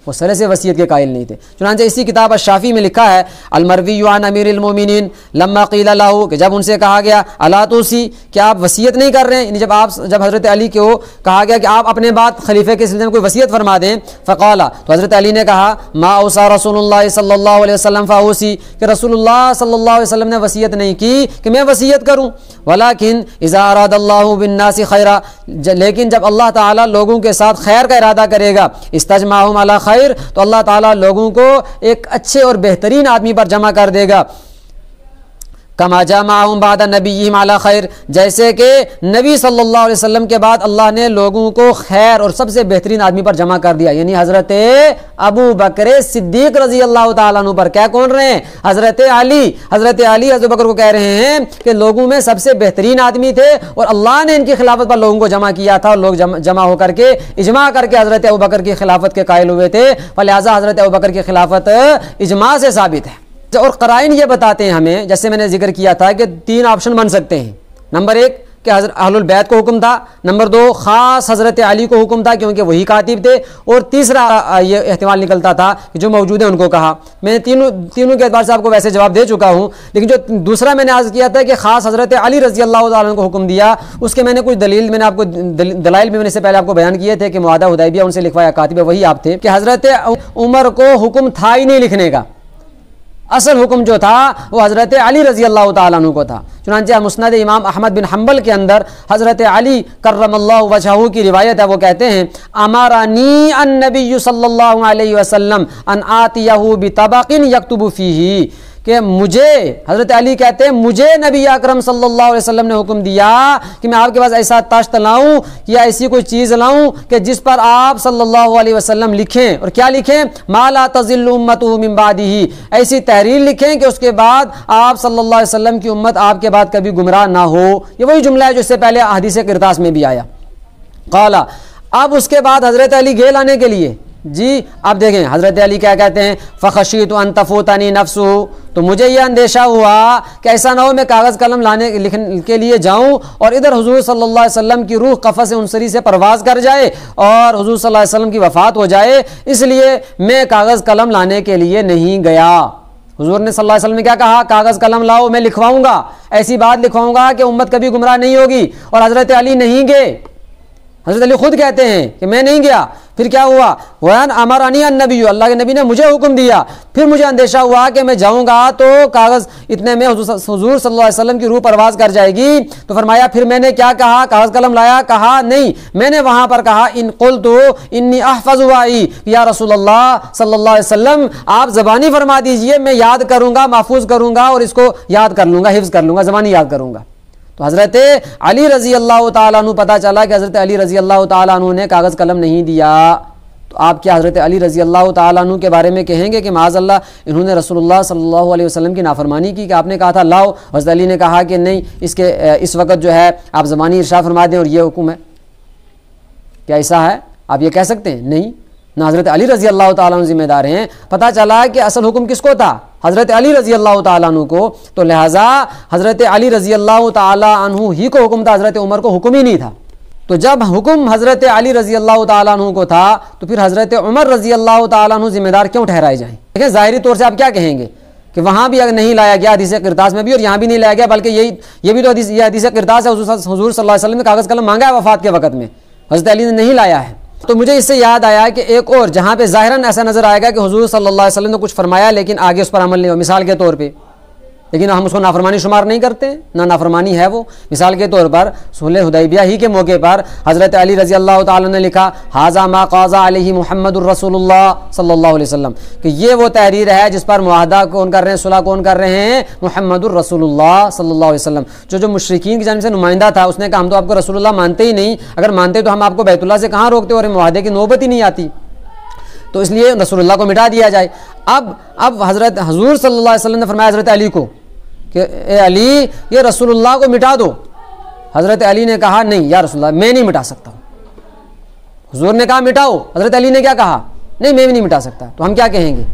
وہ سرے سے وصیت کے قائل نہیں تھے۔ چنانچہ اسی کتاب الشافی میں لکھا ہے المروی عن امیر المومنین لما قیل له، کہ جب ان سے کہا گیا الا توصی، کہ آپ وصیت نہیں کر رہے ہیں، یعنی جب حضرت علی کو کہا گیا کہ آپ اپنے بعد خلیفہ کے سلسلے میں کوئی وصیت فرما دیں، فقال، تو حضرت علی نے کہا ما اوصى رسول اللہ صلی اللہ علیہ وسلم فاوصی، کہ رسول اللہ صلی اللہ علیہ وسلم نے وصیت نہیں کی کہ میں وصیت کروں، ولکن اذا اراد اللہ بالناس خیرا، لیکن جب اللہ تعالیٰ لوگوں کے ساتھ خیر کا ارادہ کرے گا استجمعهم علی خیر، تو اللہ تعالیٰ لوگوں کو ایک اچھے اور بہترین آدمی پر جمع کر دے گا، کما جمعهم بعد نبیہم علی خیر، جیسے کہ نبی صلی اللہ علیہ وسلم کے بعد اللہ نے لوگوں کو خیر اور سب سے بہترین آدمی پر جمع کر دیا، یعنی حضرت ابو بکر صدیق رضی اللہ تعالیٰ عنہ پر۔ کیا کون رہے ہیں؟ حضرت علی حضرت بکر کو کہہ رہے ہیں کہ لوگوں میں سب سے بہترین آدمی تھے اور اللہ نے ان کی خلافت پر لوگوں کو جمع کیا تھا، اور لوگ جمع ہو کر کے اجماع کر کے حضرت ابو بکر کی خلافت کے قائل ہوئے تھے، فلہذا حضرت ابو بکر کی خلافت اجماع سے ثابت ہے۔ اور قرائن یہ بتاتے ہیں ہمیں، جیسے میں نے ذکر کیا تھا کہ 3 آپشن بن سکتے ہیں، نمبر 1 کہ حضرت اہل البیت کو حکم تھا، نمبر 2 خاص حضرت علی کو حکم تھا کیونکہ وہی کاتب تھے، اور تیسرا یہ احتمال نکلتا تھا کہ جو موجود ہیں ان کو کہا۔ میں نے تینوں کے اعتبار سے آپ کو ویسے جواب دے چکا ہوں، لیکن جو دوسرا میں نے عرض کیا تھا کہ خاص حضرت علی رضی اللہ تعالیٰ عنہ کو حکم دیا، اس کے میں نے کچھ دلیل میں نے آپ کو دلائل بھی میں نے سے پہلے آپ کو بیان کیے تھے کہ معاہدہ حدیبیہ ان سے لکھوایا کاتب وہی آپ تھے، کہ حضرت عمر کو حکم تھا ہی نہیں لکھنے کا، اصل حکم جو تھا وہ حضرت علی رضی اللہ تعالیٰ عنہ کو تھا۔ چنانچہ مسند امام احمد بن حنبل کے اندر حضرت علی کرم اللہ وجہہ کی روایت ہے، وہ کہتے ہیں امرنی النبی صلی اللہ علیہ وسلم ان آتیہ بطبق یکتب فیہ، کہ مجھے، حضرت علی کہتے ہیں مجھے نبی اکرم صلی اللہ علیہ وسلم نے حکم دیا کہ میں آپ کے پاس ایسا تاشت لاؤں یا ایسی کوئی چیز لاؤں کہ جس پر آپ صلی اللہ علیہ وسلم لکھیں، اور کیا لکھیں؟ ما لا تضل امتہ من بعدہ، ایسی تحریر لکھیں کہ اس کے بعد آپ صلی اللہ علیہ وسلم کی امت آپ کے بعد کبھی گمراہ نہ ہو۔ یہ وہی جملہ ہے جو اس سے پہلے حدیث کرتاس میں بھی آیا۔ قال، اب اس کے بعد حضرت علی گئے لانے کے لیے، جی اب دیکھیں حضرت علی کیا کہتے ہیں، فخشیت ان تفوتنی نفسہ، تو مجھے یہ اندیشہ ہوا کہ ایسا نہ ہو میں کاغذ قلم لانے لکھنے کے لیے جاؤں اور ادھر حضور صلی اللہ علیہ وسلم کی روح قفس انصری سے پرواز کر جائے اور حضور صلی اللہ علیہ وسلم کی وفات ہو جائے، اس لیے میں کاغذ قلم لانے کے لیے نہیں گیا۔ حضور نے صلی اللہ علیہ وسلم نے کیا کہا؟ کاغذ قلم لاؤ، میں لکھواؤں گا، ایسی بات لکھواؤں گا کہ امت کبھی گمراہ نہیں ہوگی، اور حضرت علی نہیں گئے۔ حضرت علی خود کہتے ہیں کہ میں نہیں گیا۔ پھر کیا ہوا؟ وَأَنْ أَمَرَنِيَ النَّبِيُّ، اللہ کے نبی نے مجھے حکم دیا، پھر مجھے اندیشہ ہوا کہ میں جاؤں گا تو کاغذ اتنے میں حضور صلی اللہ علیہ وسلم کی روح پرواز کر جائے گی، تو فرمایا پھر میں نے کیا کہا؟ کاغذ قلم لایا؟ کہا نہیں، میں نے وہاں پر کہا ان قلت انی احفظ وائی، یا رسول اللہ صلی اللہ علیہ وسلم آپ زبانی فرما دیجئے، میں یاد کروں گا، محفوظ کروں گا اور اس کو یاد کر لوں گا، حفظ کر لوں گا، زبانی یاد کروں گا۔ تو حضرت علی رضی اللہ تعالیٰ عنہ پتہ چلا کہ حضرت علی رضی اللہ تعالیٰ عنہ نے کاغذ قلم نہیں دیا، تو آپ کیا حضرت علی رضی اللہ تعالیٰ عنہ کے بارے میں کہیں گے کہ معاذ اللہ انہوں نے رسول اللہ صلی اللہ علیہ وسلم کی نافرمانی کی، کہ آپ نے کہا تھا لاؤ، حضرت علی نے کہا کہ نہیں، اس وقت جو ہے آپ زبانی ارشاد فرما دیں اور یہ حکم ہے؟ کیا ایسا ہے؟ آپ یہ کہہ سکتے ہیں؟ نہیں، نہ حضرت علی رضی اللہ تعالیٰ عنہ ذمہ دار ہیں۔ پتہ چلا کہ اصل حکم کس کو تھا؟ حضرت علی رضی اللہ تعالیٰ عنہ کو، تو لہٰذا حضرت علی رضی اللہ تعالیٰ عنہ ہی کو حکم تھا، حضرت عمر کو حکم ہی نہیں تھا۔ تو جب حکم حضرت علی رضی اللہ تعالیٰ عنہ کو تھا تو پھر حضرت عمر رضی اللہ تعالیٰ عنہ ذمہ دار کیوں ٹھہرائے جائیں؟ دیکھیں ظاہری طور سے آپ کیا کہیں گے کہ وہاں بھی نہیں لایا گیا حدیث کرتاس میں بھی، اور یہاں بھی نہیں لایا گیا، بلکہ یہ بھی تو یہ حدیث کرتاس ہے، حضور صلی اللہ علیہ وسلم نے کاغذ قلم مانگا ہے وفات کے وقت میں، حضرت علی نے نہیں لایا ہے۔ تو مجھے اس سے یاد آیا کہ ایک اور جہاں پہ ظاہراً ایسا نظر آئے گا کہ حضور صلی اللہ علیہ وسلم نے کچھ فرمایا لیکن آگے اس پر عمل نہیں ہوا، مثال کے طور پہ، لیکن ہم اس کو نافرمانی شمار نہیں کرتے، نہ نافرمانی ہے وہ۔ مثال کے طور پر صلح حدیبیہ ہی کے موقع پر حضرت علی رضی اللہ تعالیٰ نے لکھا ھذا ما قاضى علیہ محمد الرسول اللہ صلی اللہ علیہ وسلم، کہ یہ وہ تحریر ہے جس پر معاہدہ کون کر رہے ہیں، صلح کون کر رہے ہیں؟ محمد الرسول اللہ صلی اللہ علیہ وسلم۔ جو مشرکین کی جانب سے نمائندہ تھا اس نے کہا ہم تو آپ کو رسول اللہ مانتے ہی نہیں، اگر مانتے تو ہم آپ کو بیت اللہ سے کہاں روکتے اور معاہدے کی نوبت ہی نہیں آتی، تو اس لیے رسول اللہ کو مٹا دیا جائے۔ اب حضرت حضور صلی اللہ علیہ وسلم نے فرمایا حضرت علی کو کہ اے علی یہ رسول اللہ کو مٹا دو۔ حضرت علی نے کہا نہیں یا رسول اللہ میں نہیں مٹا سکتا ہوں۔ حضور نے کہا مٹاؤ، حضرت علی نے کیا کہا؟ نہیں میں بھی نہیں مٹا سکتا۔ تو ہم کیا کہیں گے؟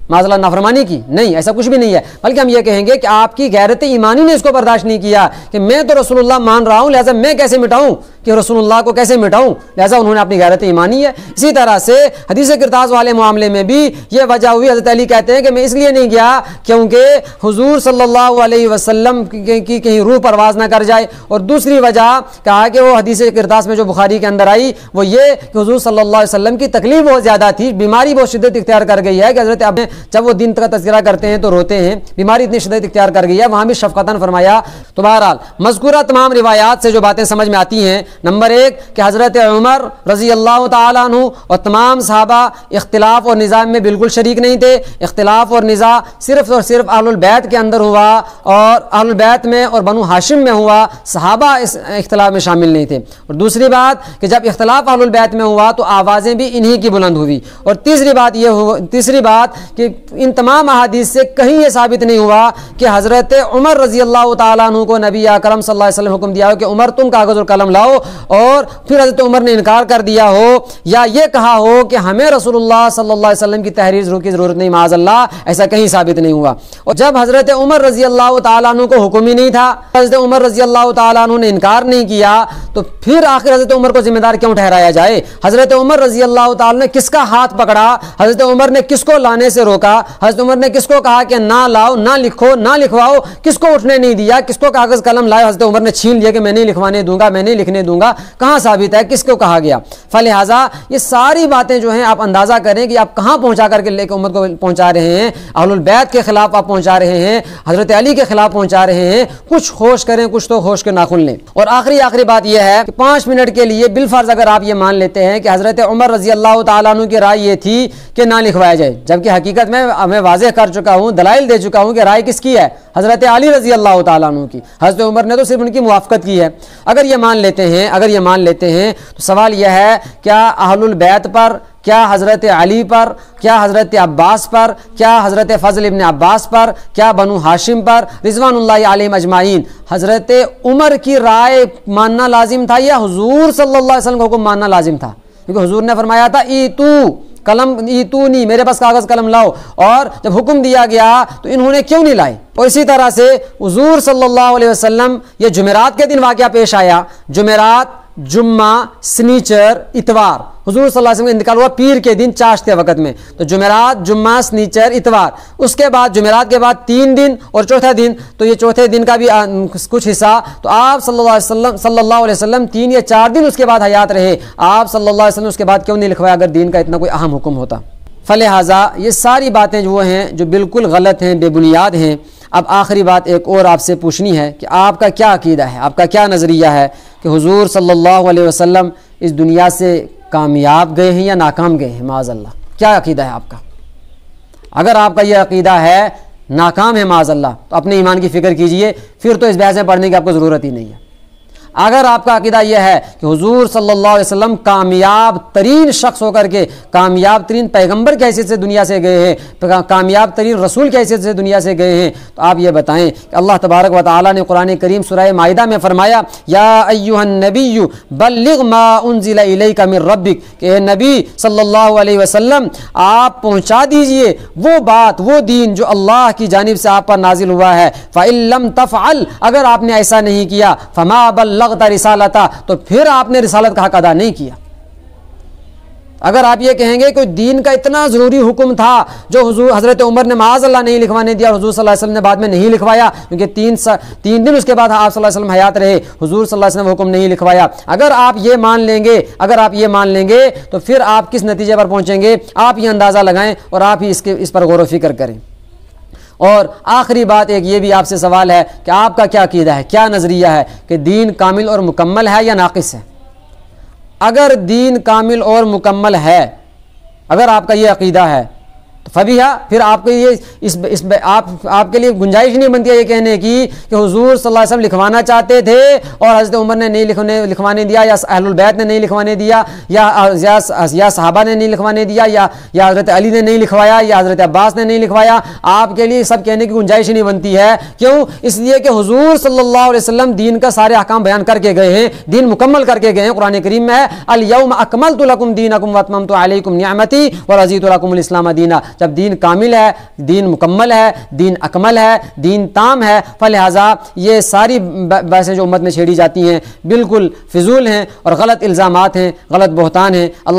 معاذ اللہ نافرمانی کی؟ نہیں، ایسا کچھ بھی نہیں ہے، بلکہ ہم یہ کہیں گے کہ آپ کی غیرت ایمانی نے اس کو برداشت نہیں کیا کہ میں تو رسول اللہ مان رہا ہوں لہٰذا میں کیسے مٹاؤں، کہ رسول اللہ کو کیسے مٹاؤں، لہٰذا انہوں نے اپنی غیرت ایمانی ہے۔ اسی طرح سے حدیث کرتاس والے معاملے میں بھی یہ وجہ ہوئی، حضرت علی کہتے ہیں کہ میں اس لیے نہیں گیا کیونکہ حضور صلی اللہ علیہ وسلم کی کہیں روح پرواز نہ کر جائے، اور دوسری وجہ کہا کہ وہ حدیث کرتاس میں جو بخاری کے اندر آئی وہ یہ کہ حضور صلی اللہ علیہ وسلم کی تکلیف بہت زیادہ تھی، بیماری بہت شدت اختیار کر گئی ہے کہ حضرت اب جب وہ دین کا تذکرہ کرتے ہیں تو روتے ہیں، بیماری اتنی شدت اختیار کر گئی ہے، وہاں بھی شفقتاً فرمایا۔ تو بہرحال مذکورہ تمام روایات سے جو باتیں سمجھ میں آتی ہیں، نمبر ایک کہ حضرت عمر رضی اللہ تعالیٰ عنہ اور تمام صحابہ اختلاف اور نزاع میں بالکل شریک نہیں تھے، اختلاف اور نزاع صرف اور صرف اہل البیت کے اندر ہوا اور اہل البیت میں اور بنو ہاشم میں ہوا، صحابہ اس اختلاف میں شامل نہیں تھے۔ اور دوسری بات کہ جب اختلاف اہل البیت میں ہوا تو آوازیں بھی انہی کی بلند ہوئی، اور تیسری بات کہ ان تمام احادیث سے کہیں یہ ثابت نہیں ہوا کہ حضرت عمر رضی اللہ تعالیٰ عنہ کو نبی اکرم صلی اللہ علیہ وسلم حکم دیا ہو کہ عمر تم کاغذ اور قلم لاؤ، اور پھر حضرت عمر نے انکار کر دیا ہو، یا یہ کہا ہو کہ ہمیں رسول اللہ صلی اللہ علیہ وسلم کی تحریر کی ضرورت نہیں، معاذ اللہ ایسا کہیں ثابت نہیں ہوا۔ اور جب حضرت عمر رضی اللہ تعالیٰ عنہ کو حکم ہی نہیں تھا، حضرت عمر رضی اللہ تعالیٰ عنہ نے انکار نہیں کیا، تو پھر آخر حضرت عمر کو ذمہ دار کیوں ٹھہرایا جائے؟ حضرت عمر رضی اللہ تعالیٰ نے کس کا ہاتھ پکڑا؟ حضرت عمر نے کس کو لانے سے روکا؟ حضرت عمر نے کس کو کہا کہ نہ لاؤ، نہ لکھو، نہ لکھواؤ؟ کس کو اٹھنے نہیں دیا؟ کس کو کاغذ قلم لائے؟ حضرت عمر نے چھین لیا کہ میں نہیں لکھوانے دوں گا، میں نہیں لکھنے دوں گا، کہاں ثابت ہے، کس کو کہا گیا؟ فلہذا یہ ساری باتیں جو ہیں آپ اندازہ کریں کہ آپ کہاں پہنچا کر کے لے کے امت کو پہنچا رہے ہیں، اہل البیت کے خلاف آپ پہنچا رہے ہیں، حضرت علی کے خلاف پہنچا رہے ہیں، کچھ ہوش کریں، کچھ تو ہوش کے ناخن لیں۔ اور آخری بات یہ ہے کہ 5 منٹ کے لیے بالفرض اگر آپ یہ مان لیتے ہیں کہ حضرت عمر رضی اللہ تعالیٰ عنہ کی رائے یہ تھی کہ نہ لکھوایا جائے، جبکہ حقیقت میں واضح کر چکا ہوں، دلائل دے چکا ہوں کہ رائے کس کی ہے؟ حضرت علی رضی اللہ تعالیٰ عنہ کی۔ حضرت عمر نے تو صرف ان کی موافقت کی ہے۔ اگر یہ مان لیتے ہیں تو سوال یہ ہے، کیا اہل البیت پر، کیا حضرت علی پر، کیا حضرت عباس پر، کیا حضرت فضل ابن عباس پر، کیا بنو ہاشم پر رضوان اللہ علیہم اجمعین حضرت عمر کی رائے ماننا لازم تھا یا حضور صلی اللہ علیہ وسلم کا حکم ماننا لازم تھا؟ کیونکہ حضور نے فرمایا تھا ایتونی، میرے پاس کاغذ قلم لاؤ، اور جب حکم دیا گیا تو انہوں نے کیوں نہیں لائے؟ اور اسی طرح سے حضور صلی اللہ علیہ وسلم، یہ جمعرات کے دن واقعہ پیش آیا، جمعرات، جمعہ، سنیچر، اتوار، حضور صلی اللہ علیہ وسلم کا انتقال ہوا پیر کے دن چاشتے وقت میں، تو جمعرات، جمعہ، سنیچر، اتوار، اس کے بعد جمعرات کے بعد 3 دن اور چوتھا دن، تو یہ چوتھے دن کا بھی کچھ حصہ، تو آپ صلی اللہ علیہ وسلم 3 یا 4 دن اس کے بعد حیات رہے، آپ صلی اللہ علیہ وسلم اس کے بعد کیوں نہیں لکھوایا اگر دین کا اتنا کوئی اہم حکم ہوتا؟ فلہذا یہ ساری باتیں جو ہیں جو بالکل غلط ہیں، بے بنیاد ہیں۔ اب آخری بات ایک اور آپ سے پوچھنی ہے کہ آپ کا کیا عقیدہ ہے، آپ کا کیا نظریہ ہے کہ حضور صلی اللہ علیہ وسلم اس دنیا سے کامیاب گئے ہیں یا ناکام گئے ہیں؟ معاذ اللہ، کیا عقیدہ ہے آپ کا؟ اگر آپ کا یہ عقیدہ ہے ناکام ہے معاذ اللہ، تو اپنے ایمان کی فکر کیجئے، پھر تو اس بحث میں پڑھنے کی آپ کو ضرورت ہی نہیں ہے۔ اگر آپ کا عقیدہ یہ ہے کہ حضور صلی اللہ علیہ وسلم کامیاب ترین شخص ہو کر کے، کامیاب ترین پیغمبر کی حیثیت سے دنیا سے گئے ہیں، کامیاب ترین رسول کی حیثیت سے دنیا سے گئے ہیں، تو آپ یہ بتائیں کہ اللہ تبارک و تعالیٰ نے قرآن کریم سورہ مائدہ میں فرمایا، یا ایھا النبی بلغ ما انزل الیک من ربک، کہ اے نبی صلی اللہ علیہ وسلم آپ پہنچا دیجئے وہ بات، وہ دین جو اللہ کی جانب سے آپ پر نازل ہوا ہے، فإن لم تفعل، اگر آپ نے ایسا نہیں کیا، فما بلغت رسالتا، تو پھر آپ نے رسالت کا حق ادا نہیں کیا۔ اگر آپ یہ کہیں گے کہ دین کا اتنا ضروری حکم تھا جو حضرت عمر نے معاذ اللہ نہیں لکھوانے دیا، حضور صلی اللہ علیہ وسلم نے بعد میں نہیں لکھوایا کیونکہ 3 دن اس کے بعد آپ صلی اللہ علیہ وسلم حیات رہے، حضور صلی اللہ علیہ وسلم حکم نہیں لکھوایا، اگر آپ یہ مان لیں گے تو پھر آپ کس نتیجے پر پہنچیں گے؟ آپ یہ اندازہ لگائیں اور آپ ہی اس پر غور و فکر کریں۔ اور آخری بات ایک یہ بھی آپ سے سوال ہے کہ آپ کا کیا عقیدہ ہے، کیا نظریہ ہے کہ دین کامل اور مکمل ہے یا ناقص ہے؟ اگر دین کامل اور مکمل ہے، اگر آپ کا یہ عقیدہ ہے تو فبیہا، پھر آپ کے یہ آپ کے لیے گنجائش نہیں بنتی ہے یہ کہنے کی کہ حضور صلی اللہ علیہ وسلم لکھوانا چاہتے تھے اور حضرت عمر نے نہیں لکھوانے دیا، یا اہل البیت نے نہیں لکھوانے دیا، یا صحابہ نے نہیں لکھوانے دیا، یا حضرت علی نے نہیں لکھوایا، یا حضرت عباس نے نہیں لکھوایا۔ آپ کے لیے سب کہنے کی گنجائش نہیں بنتی ہے، کیوں؟ اس لیے کہ حضور صلی اللہ علیہ وسلم دین کا سارے احکام بیان کر کے گئے ہیں، دین مکمل کر کے گئے ہیں۔ قرآن کریم میں ہے الیوم اکملت لکم دینکم واتممت علیکم نعمتی ورضیت لکم الاسلام دینا۔ جب دین کامل ہے، دین مکمل ہے، دین اکمل ہے، دین تام ہے، فلہذا یہ ساری بحثیں جو امت میں چھیڑی جاتی ہیں بالکل فضول ہیں اور غلط الزامات ہیں، غلط بہتان ہیں۔ اللہ